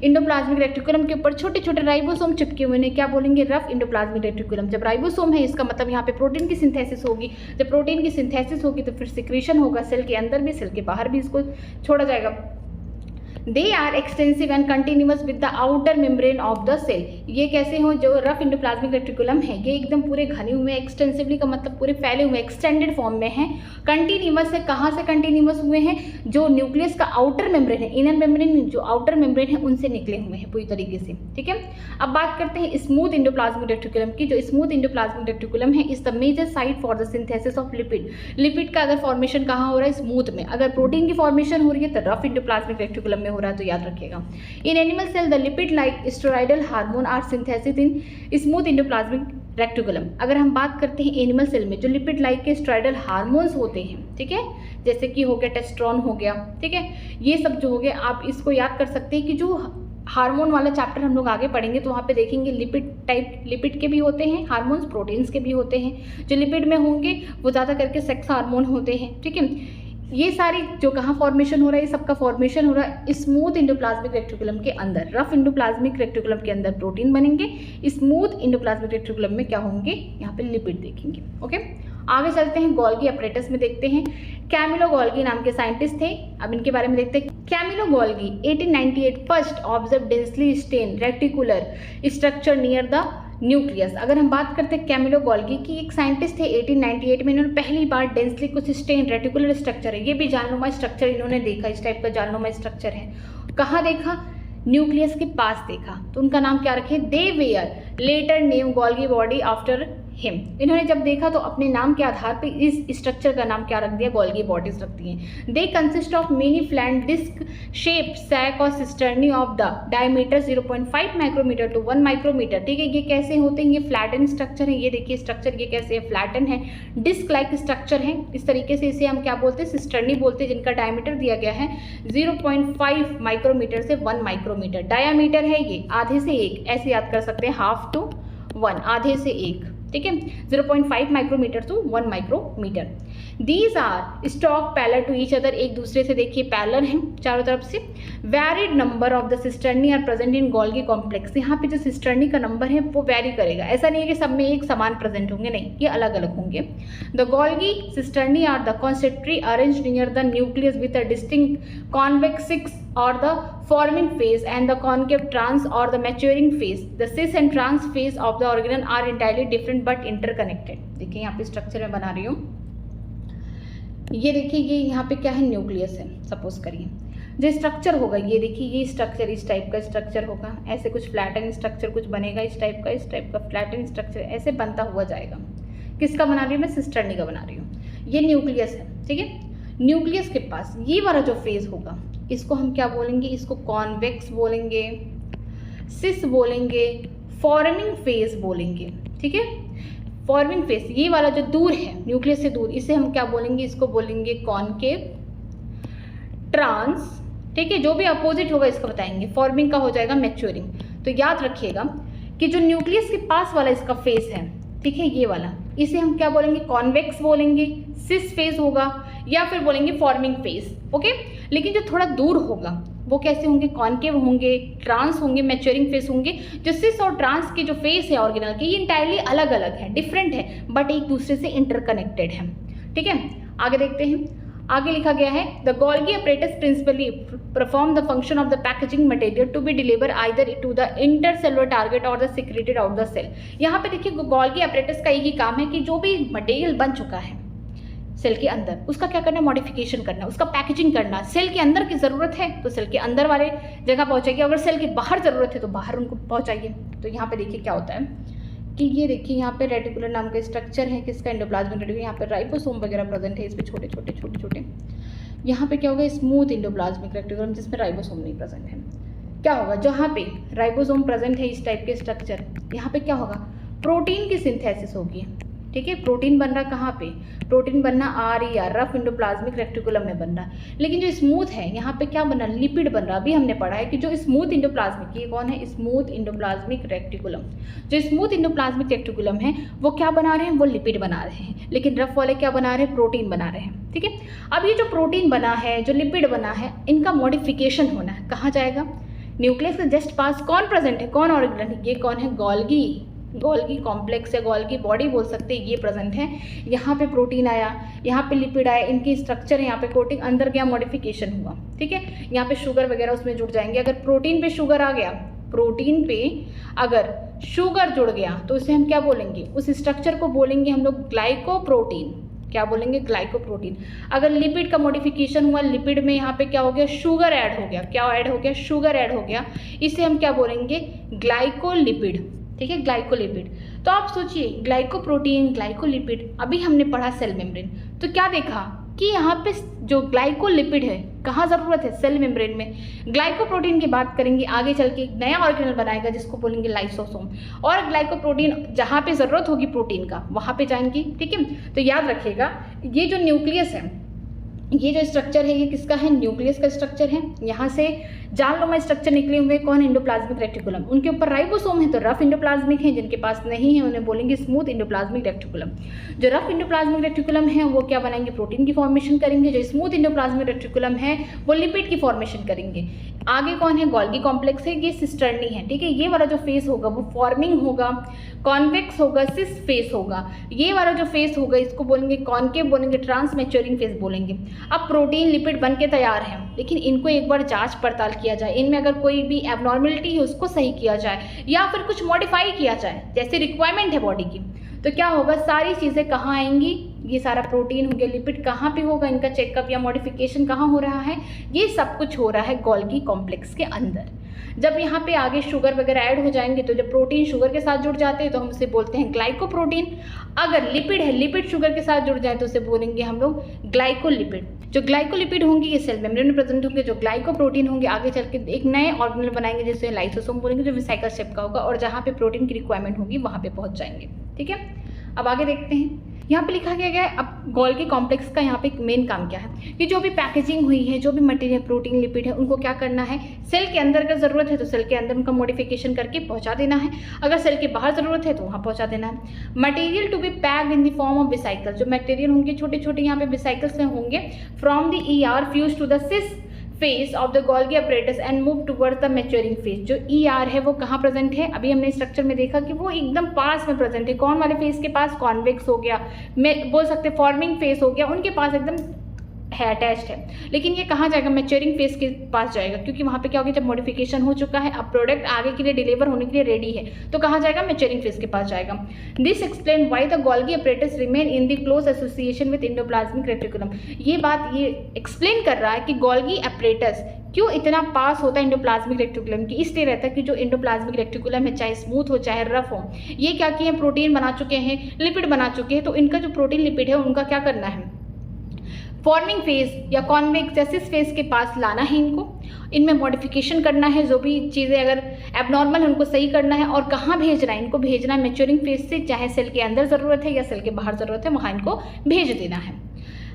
एंडोप्लाज्मिक रेटिकुलम के ऊपर छोटे छोटे राइबोसोम चिपके हुए हैं, क्या बोलेंगे, रफ एंडोप्लाज्मिक रेटिकुलम। जब राइबोसोम है इसका मतलब यहाँ पे प्रोटीन की सिंथेसिस होगी, जब प्रोटीन की सिंथेसिस होगी तो फिर सिक्रेशन होगा, सेल के अंदर भी सेल के बाहर भी इसको छोड़ा जाएगा। They are extensive and continuous with the outer membrane of the cell. ये कैसे हो, जो रफ एंडोप्लाज्मिक रेटिकुलम है ये एकदम पूरे घने हुए, एक्सटेंसिवली का मतलब पूरे फैले हुए, एक्सटेंडेड फॉर्म में है। कंटिन्यूअस है, कहाँ से कंटिन्यूअस हुए हैं, जो न्यूक्लियस का आउटर मेम्ब्रेन है, इनर मेम्ब्रेन जो आउटर मेम्ब्रेन है उनसे निकले हुए हैं पूरी तरीके से। ठीक है, अब बात करते हैं स्मूथ एंडोप्लाज्मिक रेटिकुलम की। जो स्मूथ एंडोप्लाज्मिक रेटिकुलम है is the major site for the synthesis of lipid. Lipid का अगर फॉर्मेशन कहाँ हो रहा है, स्मूथ में। अगर प्रोटीन की फॉर्मेशन हो रही है तो रफ एंडोप्लाज्मिक रेटिकुलम में हो रहा है, तो याद रखिएगा। In animal cell the lipid like steroidal hormone are synthesis in smooth endoplasmic reticulum. अगर हम बात करते हैं एनिमल सेल में जो लिपिड लाइक के स्टेरॉयडल हार्मोन्स होते हैं, ठीक है, जैसे कि हो गया टेस्टोस्टेरोन हो गया, ठीक है, ये सब जो हो गया आप इसको याद कर सकते हैं कि जो हार्मोन वाला चैप्टर हम लोग आगे पढ़ेंगे तो वहाँ पे देखेंगे लिपिड टाइप, लिपिड के भी होते हैं हार्मोन्स, प्रोटीन्स के भी होते हैं। जो लिपिड में होंगे वो ज़्यादा करके सेक्स हार्मोन होते हैं। ठीक है, ये सारी जो कहाँ फॉर्मेशन हो रहा है, ये सबका फॉर्मेशन हो रहा है स्मूथ एंडोप्लाज्मिक रेटिकुलम के अंदर। रफ एंडोप्लाज्मिक रेटिकुलम के अंदर प्रोटीन बनेंगे, स्मूथ एंडोप्लाज्मिक रेटिकुलम में क्या होंगे, यहाँ पे लिपिड देखेंगे। ओके, आगे चलते हैं, गोल्गी अपरेटस में देखते हैं। कैमिलो गोल्गी नाम के साइंटिस्ट थे, अब इनके बारे में देखते हैं। Camillo Golgi 1898 first observe densely stain reticular structure near the nucleus. अगर हम बात करते हैं कैमिलो गोल्गी की, एक साइंटिस्ट थे 1898 में, इन्होंने पहली बार डेंसली कुछ स्टेन रेटिकुलर स्ट्रक्चर है, ये भी जाननुमा स्ट्रक्चर इन्होंने देखा, इस टाइप का जाननुमा स्ट्रक्चर है। कहाँ देखा, न्यूक्लियस के पास देखा, तो उनका नाम क्या रखे, they were later name Golgi body after him. इन्होंने जब देखा तो अपने नाम के आधार पे इस स्ट्रक्चर का नाम क्या रख दिया, गोल्गी बॉडीज रख दिए। They consist of many flat disc shape sac और cisternae of the diameter 0.5 micrometre to 1 micrometre. ठीक है, ये कैसे होते हैं, ये फ्लैटन स्ट्रक्चर है। ये देखिए स्ट्रक्चर ये कैसे है, फ्लैटन है, डिस्क लाइक स्ट्रक्चर है। इस तरीके से इसे हम क्या बोलते हैं, सिस्टर्नी बोलते हैं, जिनका डायमीटर दिया गया है 0.5 माइक्रोमीटर से 1 माइक्रोमीटर। डायमीटर है ये आधे से एक, ऐसे याद कर सकते हैं, हाफ टू 1, आधे से एक। ठीक है, 0.5 micrometre to 1 micrometre. These are stacked parallel to each other, एक दूसरे से देखिए पैलर हैं चारों तरफ से। Varied number of the cisternae are present in Golgi complex. यहाँ पे जो सिस्टर्नी का नंबर है वो वैरी करेगा, ऐसा नहीं है कि सब में एक समान प्रेजेंट होंगे, नहीं, ये अलग अलग होंगे। The Golgi cisternae are the concentrically arrange near the nucleus with a distinct convex cis or the forming phase and the concave trans or the maturing phase. The cis and trans phase of the organelle are entirely different but interconnected. देखिए यहाँ पे structure में बना रही हूँ, ये देखिए ये यहाँ पे क्या है, न्यूक्लियस है, सपोज करिए। जो स्ट्रक्चर होगा ये देखिए, ये स्ट्रक्चर इस टाइप का स्ट्रक्चर होगा, ऐसे कुछ फ्लैटन स्ट्रक्चर कुछ बनेगा, इस टाइप का फ्लैटन स्ट्रक्चर ऐसे बनता हुआ जाएगा। किसका बना रही हूँ मैं, सिस्टर्नी का बना रही हूँ। ये न्यूक्लियस है, ठीक है, न्यूक्लियस के पास ये वाला जो फेज होगा इसको हम क्या बोलेंगे, इसको कॉन्वेक्स बोलेंगे, सिस बोलेंगे, फॉर्मिंग फेज बोलेंगे। ठीक है, फॉर्मिंग फेज ये वाला जो दूर है न्यूक्लियस से दूर, इसे हम क्या बोलेंगे, इसको बोलेंगे कॉनकेव ट्रांस। ठीक है, जो भी अपोजिट होगा इसका बताएंगे। फॉर्मिंग का हो जाएगा मैच्योरिंग। तो याद रखिएगा कि जो न्यूक्लियस के पास वाला इसका फेज है, ठीक है, ये वाला, इसे हम क्या बोलेंगे, कॉन्वेक्स बोलेंगे, सिस फेज होगा, या फिर बोलेंगे फॉर्मिंग फेज। ओके, लेकिन जो थोड़ा दूर होगा वो कैसे होंगे, कॉन्केव होंगे, ट्रांस होंगे, मैच्योरिंग फेस होंगे। जो सिस और ट्रांस के जो फेस है ऑर्गेनल के, ये इंटायरली अलग अलग है, डिफरेंट है, बट एक दूसरे से इंटरकनेक्टेड है। ठीक है, आगे देखते हैं। आगे लिखा गया है the Golgi apparatus principally perform the function of the packaging material to be deliver either to the intercellular target or the secreted out the cell. यहाँ पे देखिए गोल्गी अपरेटस का एक ही काम है कि जो भी मटेरियल बन चुका है सेल के अंदर उसका क्या करना है, मॉडिफिकेशन करना, उसका पैकेजिंग करना। सेल के अंदर की ज़रूरत है तो सेल के अंदर वाले जगह पहुँचाइए, अगर सेल के बाहर ज़रूरत है तो बाहर उनको पहुँचाइए। तो यहाँ पे देखिए क्या होता है कि ये देखिए यहाँ पे रेटिकुलर नाम का स्ट्रक्चर है किसका, एंडोप्लाज्मिक रेटिकुलम। यहाँ पे राइबोसोम वगैरह प्रेजेंट है, इस पे छोटे छोटे। यहाँ पे क्या होगा, स्मूथ एंडोप्लाज्मिक रेटिकुलम जिसमें राइबोसोम नहीं प्रेजेंट है। क्या होगा, जहाँ पे राइबोसोम प्रेजेंट है इस टाइप के स्ट्रक्चर, यहाँ पे क्या होगा, प्रोटीन की सिंथेसिस होगी। ठीक है, प्रोटीन बन रहा कहाँ पे, प्रोटीन बनना RER रफ एंडोप्लाज्मिक रेटिकुलम में बन रहा है। लेकिन जो स्मूथ है यहाँ पे क्या बन रहा है, लिपिड बन रहा है। अभी हमने पढ़ा है कि जो स्मूथ एंडोप्लाज्मिक, ये कौन है, स्मूथ एंडोप्लाज्मिक रेटिकुलम। जो स्मूथ एंडोप्लाज्मिक रेटिकुलम है वो क्या बना रहे हैं, वो लिपिड बना रहे हैं। लेकिन रफ वाले क्या बना रहे हैं, प्रोटीन बना रहे हैं। ठीक है, अब ये जो प्रोटीन बना है, जो लिपिड बना है, इनका मॉडिफिकेशन होना है, कहाँ जाएगा, न्यूक्लियस के जस्ट पास कौन प्रेजेंट है, कौन ऑर्गेनल है, ये कौन है, गोल्गी कॉम्प्लेक्स या गोल्गी बॉडी बोल सकते हैं, ये प्रेजेंट है। यहाँ पे प्रोटीन आया, यहाँ पे लिपिड आया, इनकी स्ट्रक्चर है, यहाँ पे कोटिंग अंदर गया, मॉडिफिकेशन हुआ। ठीक है, यहाँ पे शुगर वगैरह उसमें जुड़ जाएंगे। अगर प्रोटीन पे शुगर आ गया, प्रोटीन पे अगर शुगर जुड़ गया तो उसे हम क्या बोलेंगे, उस स्ट्रक्चर को बोलेंगे हम लोग ग्लाइकोप्रोटीन। क्या बोलेंगे, ग्लाइकोप्रोटीन। अगर लिपिड का मॉडिफिकेशन हुआ, लिपिड में यहाँ पे क्या हो गया, शुगर ऐड हो गया, क्या ऐड हो गया, शुगर ऐड हो गया, इसे हम क्या बोलेंगे, ग्लाइकोलिपिड। ठीक है, ग्लाइकोलिपिड। तो आप सोचिए ग्लाइकोप्रोटीन, ग्लाइकोलिपिड, अभी हमने पढ़ा सेल मेम्ब्रेन, तो क्या देखा कि यहाँ पे जो ग्लाइकोलिपिड है कहाँ ज़रूरत है, सेल मेम्ब्रेन में। ग्लाइकोप्रोटीन की बात करेंगे आगे चल के, नया ऑर्गेनल बनाएगा जिसको बोलेंगे लाइसोसोम, और ग्लाइकोप्रोटीन जहाँ पे ज़रूरत होगी प्रोटीन का वहाँ पे जाएंगी। ठीक है, तो याद रखिएगा ये जो न्यूक्लियस है, ये जो स्ट्रक्चर है ये किसका है, न्यूक्लियस का स्ट्रक्चर है। यहाँ से जान लो मैं स्ट्रक्चर निकले हुए कौन, एंडोप्लाज्मिक रेटिकुलम। उनके ऊपर राइबोसोम है तो रफ एंडोप्लाज्मिक है, जिनके पास नहीं है उन्हें बोलेंगे स्मूथ एंडोप्लाज्मिक रेटिकुलम। जो रफ एंडोप्लाज्मिक रेटिकुलम है वो क्या बनाएंगे, प्रोटीन की फॉर्मेशन करेंगे। जो स्मूथ एंडोप्लाज्मिक रेटिकुलम है वो लिपिड की फॉर्मेशन करेंगे। आगे कौन है, गोल्गी कॉम्प्लेक्स है, ये सिस्टर्नी है। ठीक है, ये वाला जो फेस होगा वो फॉर्मिंग होगा, कॉन्वेक्स होगा, सिस फेस होगा। ये वाला जो फेस होगा इसको बोलेंगे कॉन्केव बोलेंगे, ट्रांस मैच्योरिंग फेस बोलेंगे। अब प्रोटीन लिपिड बन के तैयार है, लेकिन इनको एक बार जांच पड़ताल किया जाए, इनमें अगर कोई भी एबनॉर्मलिटी है उसको सही किया जाए या फिर कुछ मॉडिफाई किया जाए जैसे रिक्वायरमेंट है बॉडी की, तो क्या होगा, सारी चीज़ें कहाँ आएंगी, ये सारा प्रोटीन हो गया, लिपिड कहाँ पे होगा, इनका चेकअप या मॉडिफिकेशन कहाँ हो रहा है, ये सब कुछ हो रहा है गोल्गी कॉम्प्लेक्स के अंदर। जब यहाँ पे आगे शुगर वगैरह ऐड हो जाएंगे तो जब प्रोटीन शुगर के साथ जुड़ जाते हैं तो हम उसे बोलते हैं ग्लाइकोप्रोटीन। अगर लिपिड है, लिपिड शुगर के साथ जुड़ जाए तो उसे बोलेंगे हम लोग ग्लाइकोलिपिड। जो ग्लाइकोलिपिड होंगे ये सेल मेम्ब्रेन में प्रेजेंट होंगे, जो ग्लाइकोप्रोटीन होंगे आगे चल के एक नए ऑर्गेनल बनाएंगे जिसे लाइसोसोम बोलेंगे, जो वेसिकल शेप का होगा, और जहाँ पे प्रोटीन की रिक्वायरमेंट होगी वहाँ पे पहुँच जाएंगे। ठीक है, अब आगे देखते हैं। यहाँ पे लिखा गया है अब गोल्गी कॉम्प्लेक्स का यहाँ पे मेन काम क्या है कि जो भी पैकेजिंग हुई है, जो भी मटेरियल प्रोटीन लिपिड है, उनको क्या करना है, सेल के अंदर अगर ज़रूरत है तो सेल के अंदर उनका मॉडिफिकेशन करके पहुँचा देना है, अगर सेल के बाहर ज़रूरत है तो वहाँ पहुँचा देना है। Material to be packed in the form of vesicle, जो मटेरियल होंगे छोटे छोटे यहाँ पे वेसिकल्स में होंगे, from the ER fuse to the cis face of the Golgi apparatus and move towards the maturing phase. जो ER है वो कहाँ प्रेजेंट है, अभी हमने स्ट्रक्चर में देखा कि वो एकदम पास में प्रेजेंट है। कौन वाले फेस के पास, कॉन्वेक्स हो गया, मैं बोल सकते फॉर्मिंग फेस हो गया, उनके पास एकदम है, अटैच्ड है। लेकिन ये कहाँ जाएगा, मैच्योरिंग फेज के पास जाएगा, क्योंकि वहाँ पे क्या होगा, जब मॉडिफिकेशन हो चुका है, अब प्रोडक्ट आगे के लिए डिलीवर होने के लिए रेडी है, तो कहाँ जाएगा, मैच्योरिंग फेज के पास जाएगा। This explain why the Golgi apparatus remain in the close association with endoplasmic reticulum. ये बात ये एक्सप्लेन कर रहा है कि गोल्गी अपरेटस क्यों इतना पास होता है एंडोप्लाज्मिक रेटिकुलम की, इसलिए रहता है कि जो एंडोप्लाज्मिक रेटिकुलम है, चाहे स्मूथ हो चाहे रफ हो, ये क्या किए हैं, प्रोटीन बना चुके हैं, लिपिड बना चुके हैं, तो इनका जो प्रोटीन लिपिड है उनका क्या करना है, फॉर्मिंग फेज या कॉन्वेक्स या सिस फेज के पास लाना है, इनको इनमें मॉडिफिकेशन करना है, जो भी चीज़ें अगर एबनॉर्मल है उनको सही करना है, और कहाँ भेजना है, इनको भेजना है मैच्योरिंग फेज से, चाहे सेल के अंदर ज़रूरत है या सेल के बाहर ज़रूरत है वहाँ इनको भेज देना है।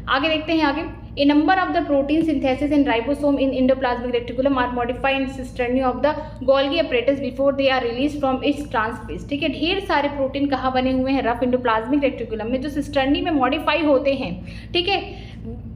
आगे देखते हैं आगे, a number of the protein synthesis in ribosome in endoplasmic reticulum are modified in cisternae of the Golgi apparatus before they are release from its trans face. ठीक है, ढेर सारे प्रोटीन कहाँ बने हुए हैं, रफ एंडोप्लाज्मिक रेटिकुलम में, जो सिस्टर्नी में मॉडिफाई होते हैं। ठीक है,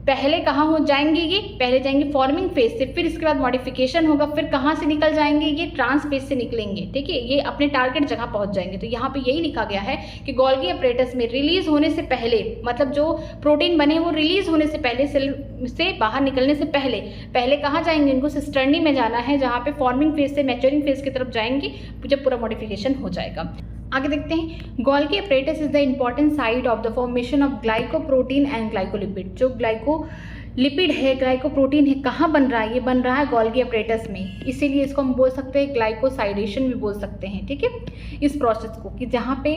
पहले कहाँ हो जाएंगे ये, पहले जाएंगे फॉर्मिंग फेज से, फिर इसके बाद मॉडिफिकेशन होगा, फिर कहाँ से निकल जाएंगे ये, ट्रांस फेज से निकलेंगे। ठीक है, ये अपने टारगेट जगह पहुंच जाएंगे। तो यहाँ पे यही लिखा गया है कि गोल्गी अपरेटस में रिलीज होने से पहले, मतलब जो प्रोटीन बने वो रिलीज होने से पहले, सेल से बाहर निकलने से पहले कहाँ जाएंगे, इनको सिस्टर्नी में जाना है, जहाँ पे फॉर्मिंग फेज से मैच्योरिंग फेज की तरफ जाएंगे जब पूरा मॉडिफिकेशन हो जाएगा। आगे देखते हैं, Golgi apparatus is the important site of the formation of glycoprotein and glycolipid. जो ग्लाइकोलिपिड है, ग्लाइकोप्रोटीन है, कहाँ बन रहा है, ये बन रहा है गोल्गी अपरेटस में। इसीलिए इसको हम बोल सकते हैं ग्लाइकोसाइडेशन भी बोल सकते हैं। ठीक है, इस प्रोसेस को, कि जहाँ पे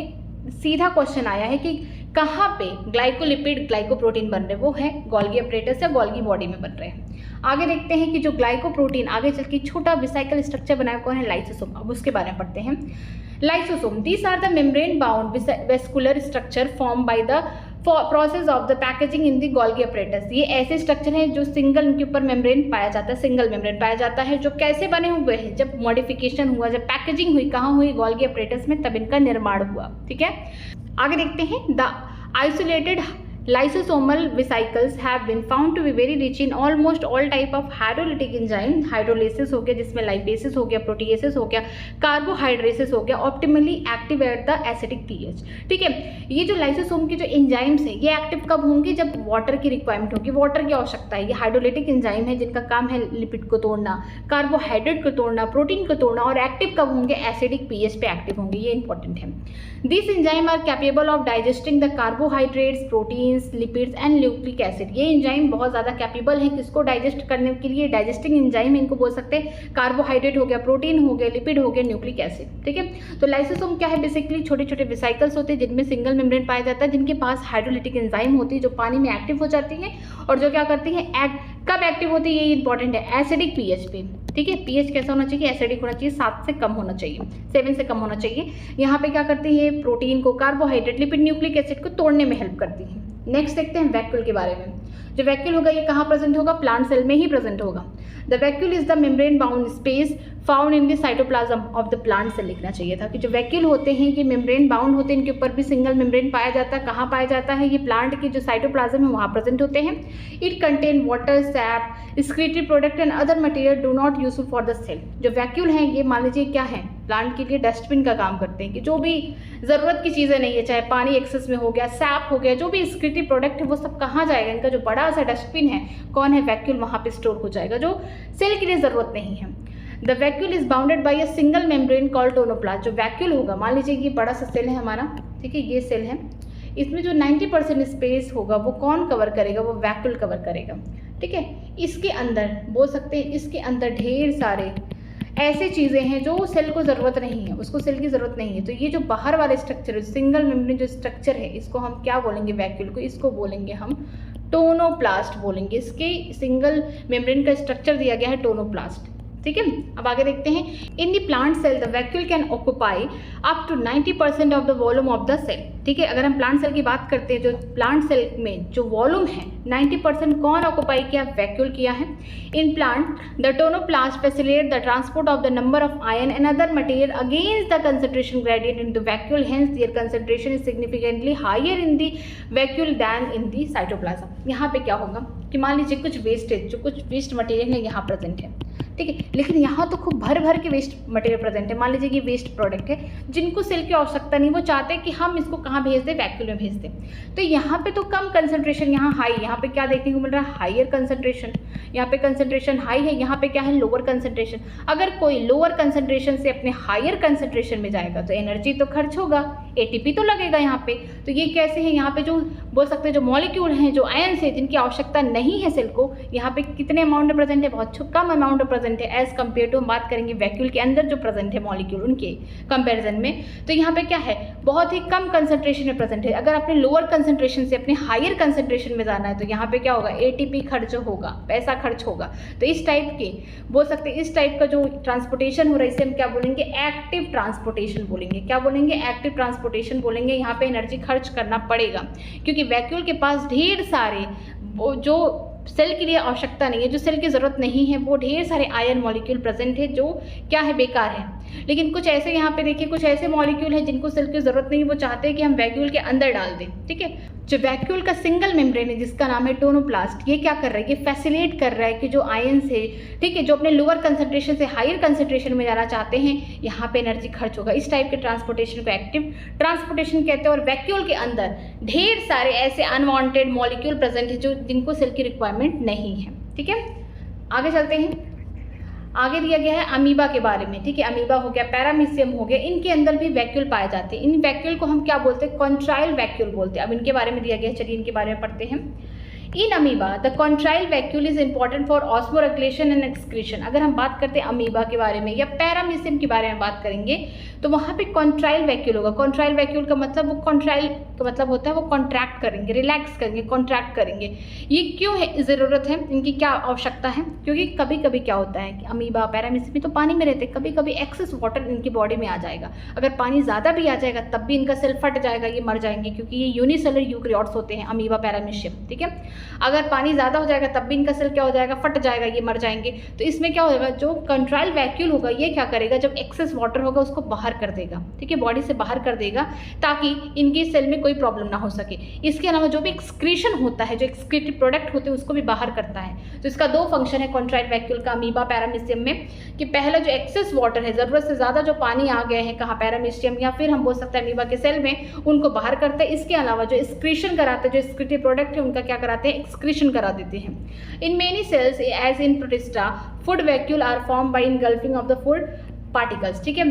सीधा क्वेश्चन आया है कि कहाँ पे ग्लाइकोलिपिड ग्लाइकोप्रोटीन बन रहे, वो है गोल्गी अपरेटस या गोल्गी बॉडी में बन रहे हैं। आगे देखते हैं कि जो ग्लाइकोप्रोटीन आगे चल के छोटा विसाइकल स्ट्रक्चर बनाया कौन है, लाइसोसोम। अब उसके बारे में पढ़ते हैं। Lysosome, these are the membrane bound vesicular structure form by the process of the packaging in the Golgi apparatus. ये ऐसे स्ट्रक्चर हैं जो सिंगल, इनके ऊपर मेम्ब्रेन पाया जाता है, सिंगल मेम्ब्रेन पाया जाता है, जो कैसे बने हुए हैं, जब मॉडिफिकेशन हुआ, जब पैकेजिंग हुई, कहाँ हुई, गोल्गी अपरेटस में, तब इनका निर्माण हुआ। ठीक है, आगे देखते हैं, the isolated lysosomal vesicles have been found to be very rich in almost all type of hydrolytic enzyme। Hydrolysis हो गया, जिसमें लाइपेसिस हो गया, प्रोटीएसिस हो गया, कार्बोहाइड्रेसिस हो गया, optimally active at the acidic pH. ठीक है, ये जो लाइसोसोम के जो एंजाइम्स है, ये एक्टिव कब होंगे, जब वाटर की रिक्वायरमेंट होगी, वाटर की आवश्यकता है। ये हाइड्रोलिटिक एंजाइम है जिनका काम है लिपिड को तोड़ना, कार्बोहाइड्रेट को तोड़ना, प्रोटीन को तोड़ना, और एक्टिव कब होंगे, एसिडिक पीएच पे एक्टिव होंगे। ये इंपॉर्टेंट है। This enzyme are capable of digesting the carbohydrates, protein, lipids and nucleic acid. ये एंजाइम बहुत ज़्यादा कैपेबल है किसको डाइजेस्ट करने के लिए, डाइजेस्टिंग एंजाइम इनको बोल सकते हैं। कार्बोहाइड्रेट हो गया, प्रोटीन हो गया, लिपिड हो गया, न्यूक्लिक एसिड। ठीक है, तो लाइसोसोम क्या है, बेसिकली छोटे छोटे वेसिकल्स होते हैं जिनमें सिंगल मेम्ब्रेन पाया जाता है, जिनके पास हाइड्रोलिटिक एंजाइम होती है जो पानी में एक्टिव हो जाती है, और जो क्या करती है, कब एक्टिव होती है, ये इंपॉर्टेंट है, एसिडिक पीएच पे। ठीक है, पीएच कैसा होना चाहिए, एसिडिक होना चाहिए, 7 से कम होना चाहिए, 7 से कम होना चाहिए। यहाँ पे क्या करती है, प्रोटीन को, कार्बोहाइड्रेट, लिपिड, न्यूक्लिक एसिड को तोड़ने में हेल्प करती है। नेक्स्ट देखते हैं वैक्यूल के बारे में। जो वैक्यूल होगा ये कहाँ प्रेजेंट होगा, प्लांट सेल में ही प्रेजेंट होगा। The vacuole is the membrane bound space found in the cytoplasm of the plant cell, लिखना चाहिए था कि जो वैक्यूल होते हैं ये मेम्ब्रेन बाउंड होते हैं, इनके ऊपर भी सिंगल मेम्ब्रेन पाया जाता है। कहाँ पाया जाता है, ये प्लांट की जो साइटोप्लाज्म है वहाँ प्रेजेंट होते हैं। It contain water, sap, secretory product and other material do not useful for the cell. जो वैक्यूल हैं ये मान लीजिए क्या है, प्लांट के लिए डस्टबिन का काम करते हैं, कि जो भी ज़रूरत की चीज़ें नहीं है, चाहे पानी एक्सेस में हो गया, सैप हो गया, जो भी स्क्रीटरी प्रोडक्ट है वो सब कहाँ जाएगा, इनका जो बड़ा सा डस्टबिन है कौन है, वैक्यूल, वहाँ पे स्टोर हो जाएगा, जो सेल के लिए ज़रूरत नहीं है। The vacuole is bounded by a single membrane called tonoplast. जो वैक्यूल होगा, मान लीजिए ये बड़ा सा सेल है हमारा, ठीक है, ये सेल है, इसमें जो 90% स्पेस होगा वो कौन कवर करेगा, वो वैक्यूल कवर करेगा। ठीक है, इसके अंदर बोल सकते हैं, इसके अंदर ढेर सारे ऐसे चीज़ें हैं जो सेल को ज़रूरत नहीं है, उसको सेल की ज़रूरत नहीं है। तो ये जो बाहर वाले स्ट्रक्चर है, सिंगल मेम्ब्रेन जो स्ट्रक्चर है, इसको हम क्या बोलेंगे, वैक्यूल को, इसको बोलेंगे हम टोनोप्लास्ट बोलेंगे। इसके सिंगल मेम्ब्रेन का स्ट्रक्चर दिया गया है टोनोप्लास्ट। ठीक है, अब आगे देखते हैं। In the plant cell the vacuole can occupy up to 90% of the volume of the cell. ठीक है, अगर हम प्लांट सेल की बात करते हैं, जो प्लांट सेल में जो वॉल्यूम है 90% कौन ऑक्यूपाई किया, वैक्यूल किया है। In plant the tonoplast facilitate the transport of the number of ion and other material against the concentration gradient in the vacuole, hence their concentration is significantly higher in the vacuole than in the cytoplasm. यहाँ पे क्या होगा कि मान लीजिए कुछ wastage, जो कुछ वेस्ट मटेरियल है यहाँ प्रेजेंट है, ठीक है, लेकिन यहाँ तो खूब भर भर के वेस्ट मटेरियल प्रेजेंट है। मान लीजिए कि वेस्ट प्रोडक्ट है जिनको सेल की आवश्यकता नहीं, वो चाहते हैं कि हम इसको कहाँ भेज दें, वैक्यूल में भेज दें। तो यहाँ पे तो कम कंसंट्रेशन, यहाँ हाई, यहाँ पे क्या देखने को मिल रहा है, हायर कंसंट्रेशन। यहाँ पे कंसंट्रेशन हाई है, यहाँ पे क्या है, लोअर कंसंट्रेशन। अगर कोई लोअर कंसंट्रेशन से अपने हायर कंसंट्रेशन में जाएगा तो एनर्जी तो खर्च होगा, एटीपी तो लगेगा यहाँ पे। तो ये कैसे है, यहाँ पे जो बोल सकते हैं जो मॉलिक्यूल हैं, जो आयन्स है जिनकी आवश्यकता नहीं है सेल को, यहाँ पे कितने अमाउंट में प्रेजेंट है, बहुत कम अमाउंट में प्रेजेंट है एज कम्पेयर टू, हम बात करेंगे वैक्यूल के अंदर जो प्रेजेंट है मॉलिक्यूल उनके कंपैरिजन में। तो यहाँ पे क्या है, बहुत ही कम कंसंट्रेशन में प्रेजेंट है। अगर अपने लोअर कंसंट्रेशन से अपने हायर कंसंट्रेशन में जाना है तो यहाँ पे क्या होगा, एटीपी खर्च होगा, पैसा खर्च होगा। तो इस टाइप के बोल सकते हैं, इस टाइप का जो ट्रांसपोर्टेशन हो रहा है इसे हम क्या बोलेंगे, एक्टिव ट्रांसपोर्टेशन बोलेंगे। क्या बोलेंगे, एक्टिव ट्रांसपोर्टेशन बोलेंगे। यहाँ पे एनर्जी खर्च करना पड़ेगा क्योंकि वैक्यूल के पास ढेर सारे जो सेल के लिए आवश्यकता नहीं है, जो सेल की ज़रूरत नहीं है, वो ढेर सारे आयन मॉलिक्यूल प्रेजेंट है जो क्या है, बेकार है। लेकिन कुछ ऐसे यहाँ पे देखिए, कुछ ऐसे मॉलिक्यूल हैं जिनको सेल की ज़रूरत नहीं, वो चाहते हैं कि हम वैक्यूल के अंदर डाल दें। ठीक है, जो वैक्यूल का सिंगल मेम्ब्रेन है जिसका नाम है टोनोप्लास्ट, ये क्या कर रहा है, ये फैसिलिटेट कर रहा है कि जो आयंस है, ठीक है, जो अपने लोअर कंसंट्रेशन से हायर कंसंट्रेशन में जाना चाहते हैं, यहाँ पे एनर्जी खर्च होगा। इस टाइप के ट्रांसपोर्टेशन को एक्टिव ट्रांसपोर्टेशन कहते हैं। और वैक्यूल के अंदर ढेर सारे ऐसे अनवांटेड मॉलिक्यूल प्रेजेंट है जो जिनको सेल की रिक्वायरमेंट नहीं है। ठीक है, आगे चलते हैं। आगे दिया गया है अमीबा के बारे में। ठीक है, अमीबा हो गया, पैरामीशियम हो गया, इनके अंदर भी वैक्यूल पाए जाते हैं। इन वैक्यूल को हम क्या बोलते हैं, कॉन्ट्राइल वैक्यूल बोलते हैं। अब इनके बारे में दिया गया है, चलिए इनके बारे में पढ़ते हैं। In amoeba the contractile vacuole is important for osmoregulation and excretion. अगर हम बात करते हैं अमीबा के बारे में या पैरामीशियम के बारे में बात करेंगे तो वहाँ पे कॉन्ट्राइल वैक्यूल होगा। कॉन्ट्राइल वैक्यूल का मतलब, वो कॉन्ट्राइल का मतलब होता है वो कॉन्ट्रैक्ट करेंगे, रिलैक्स करेंगे, कॉन्ट्रैक्ट करेंगे। ये क्यों है, ज़रूरत है, इनकी क्या आवश्यकता है, क्योंकि कभी कभी क्या होता है कि अमीबा पैरामीशियम में तो पानी में रहते हैं, कभी कभी एक्सेस वाटर इनकी बॉडी में आ जाएगा। अगर पानी ज़्यादा भी आ जाएगा तब भी इनका सेल फट जाएगा, ये मर जाएंगे, क्योंकि ये यूनिसेलर यूकैरियोट्स होते हैं अमीबा पैरामीशियम। ठीक है, अगर पानी ज़्यादा हो जाएगा तब भी इनका सेल क्या हो जाएगा, फट जाएगा, ये मर जाएंगे। तो इसमें क्या होगा, जो कॉन्ट्राइल वैक्यूल होगा ये क्या करेगा, जब एक्सेस वाटर होगा उसको बाहर कर देगा। ठीक है, बॉडी से बाहर कर देगा ताकि इनकी सेल में कोई प्रॉब्लम ना हो सके। इसके अलावा जो भी एक्सक्रीशन होता है, जो एक्सक्रीटिव प्रोडक्ट होते हैं उसको भी बाहर करता है। तो इसका दो फंक्शन है कॉन्ट्राइल वैक्यूल का अमीबा पैरामीशियम में, कि पहला जो एक्सेस वाटर है, ज़रूरत से ज़्यादा जो पानी आ गए हैं कहाँ, पैरामीशियम या फिर हम बोल सकते हैं अमीबा के सेल में, उनको बाहर करता है। इसके अलावा जो एक्सक्रीशन कराते हैं, जो एक्सक्रीटिव प्रोडक्ट है उनका क्या कराते हैं, एक्सक्रीशन करा देते हैं। In many cells, as in Protista, food vacuole are formed by engulfing of the food particles. ठीक है,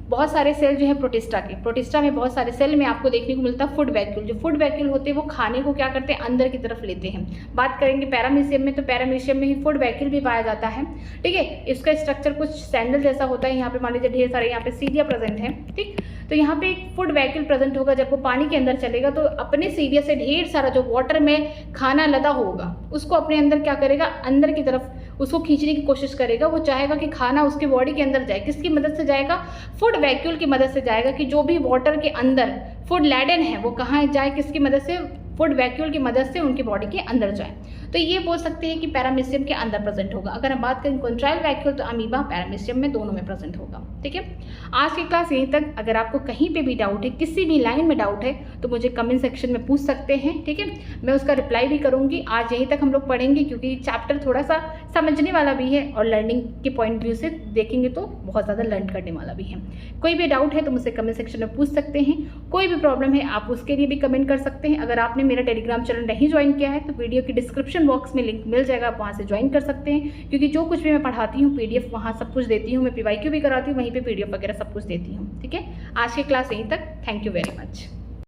बहुत सारे सेल जो है प्रोटिस्टा में बहुत सारे सेल में आपको देखने को मिलता है फूड वैक्यूल। जो फूड वैक्यूल होते हैं वो खाने को क्या करते हैं, अंदर की तरफ लेते हैं। बात करेंगे पैरामीशियम में, तो पैरामीशियम में ही फूड वैक्यूल भी पाया जाता है। ठीक है, इसका स्ट्रक्चर कुछ सैंडल जैसा होता है। यहाँ पे मान लीजिए ढेर सारे यहाँ पे सीडिया प्रेजेंट है। ठीक, तो यहाँ पे एक फूड वैक्यूल प्रेजेंट होगा। जब वो पानी के अंदर चलेगा तो अपने सीडिया से ढेर सारा जो वाटर में खाना लदा होगा उसको अपने अंदर क्या करेगा, अंदर की तरफ उसको खींचने की कोशिश करेगा। वो चाहेगा कि खाना उसके बॉडी के अंदर जाए। किसकी मदद से जाएगा, फूड वैक्यूल की मदद से जाएगा, कि जो भी वाटर के अंदर फूड लैडन है वो कहाँ जाए, किसकी मदद से, फूड वैक्यूल की मदद से उनकी बॉडी के अंदर जाए। तो ये बोल सकते हैं कि पैरामीशियम के अंदर प्रेजेंट होगा। अगर हम बात करें कॉन्ट्राइल वैक्यूल तो अमीबा पैरामीशियम में दोनों में प्रेजेंट होगा। ठीक है, आज की क्लास यहीं तक। अगर आपको कहीं पे भी डाउट है, किसी भी लाइन में डाउट है, तो मुझे कमेंट सेक्शन में पूछ सकते हैं। ठीक है, मैं उसका रिप्लाई भी करूँगी। आज यहीं तक हम लोग पढ़ेंगे क्योंकि चैप्टर थोड़ा सा समझने वाला भी है और लर्निंग के पॉइंट व्यू से देखेंगे तो बहुत ज़्यादा लर्न करने वाला भी है। कोई भी डाउट है तो मुझसे कमेंट सेक्शन में पूछ सकते हैं। कोई भी प्रॉब्लम है आप उसके लिए भी कमेंट कर सकते हैं। अगर आपने मेरा टेलीग्राम चैनल नहीं ज्वाइन किया है तो वीडियो की डिस्क्रिप्शन बॉक्स में लिंक मिल जाएगा, आप वहाँ से ज्वाइन कर सकते हैं। क्योंकि जो कुछ भी मैं पढ़ाती हूँ PDF वहाँ सब कुछ देती हूँ, मैं PYQ भी कराती हूँ, वहीं पे PDF वगैरह सब कुछ देती हूँ। ठीक है, आज की क्लास यहीं तक। Thank you very much.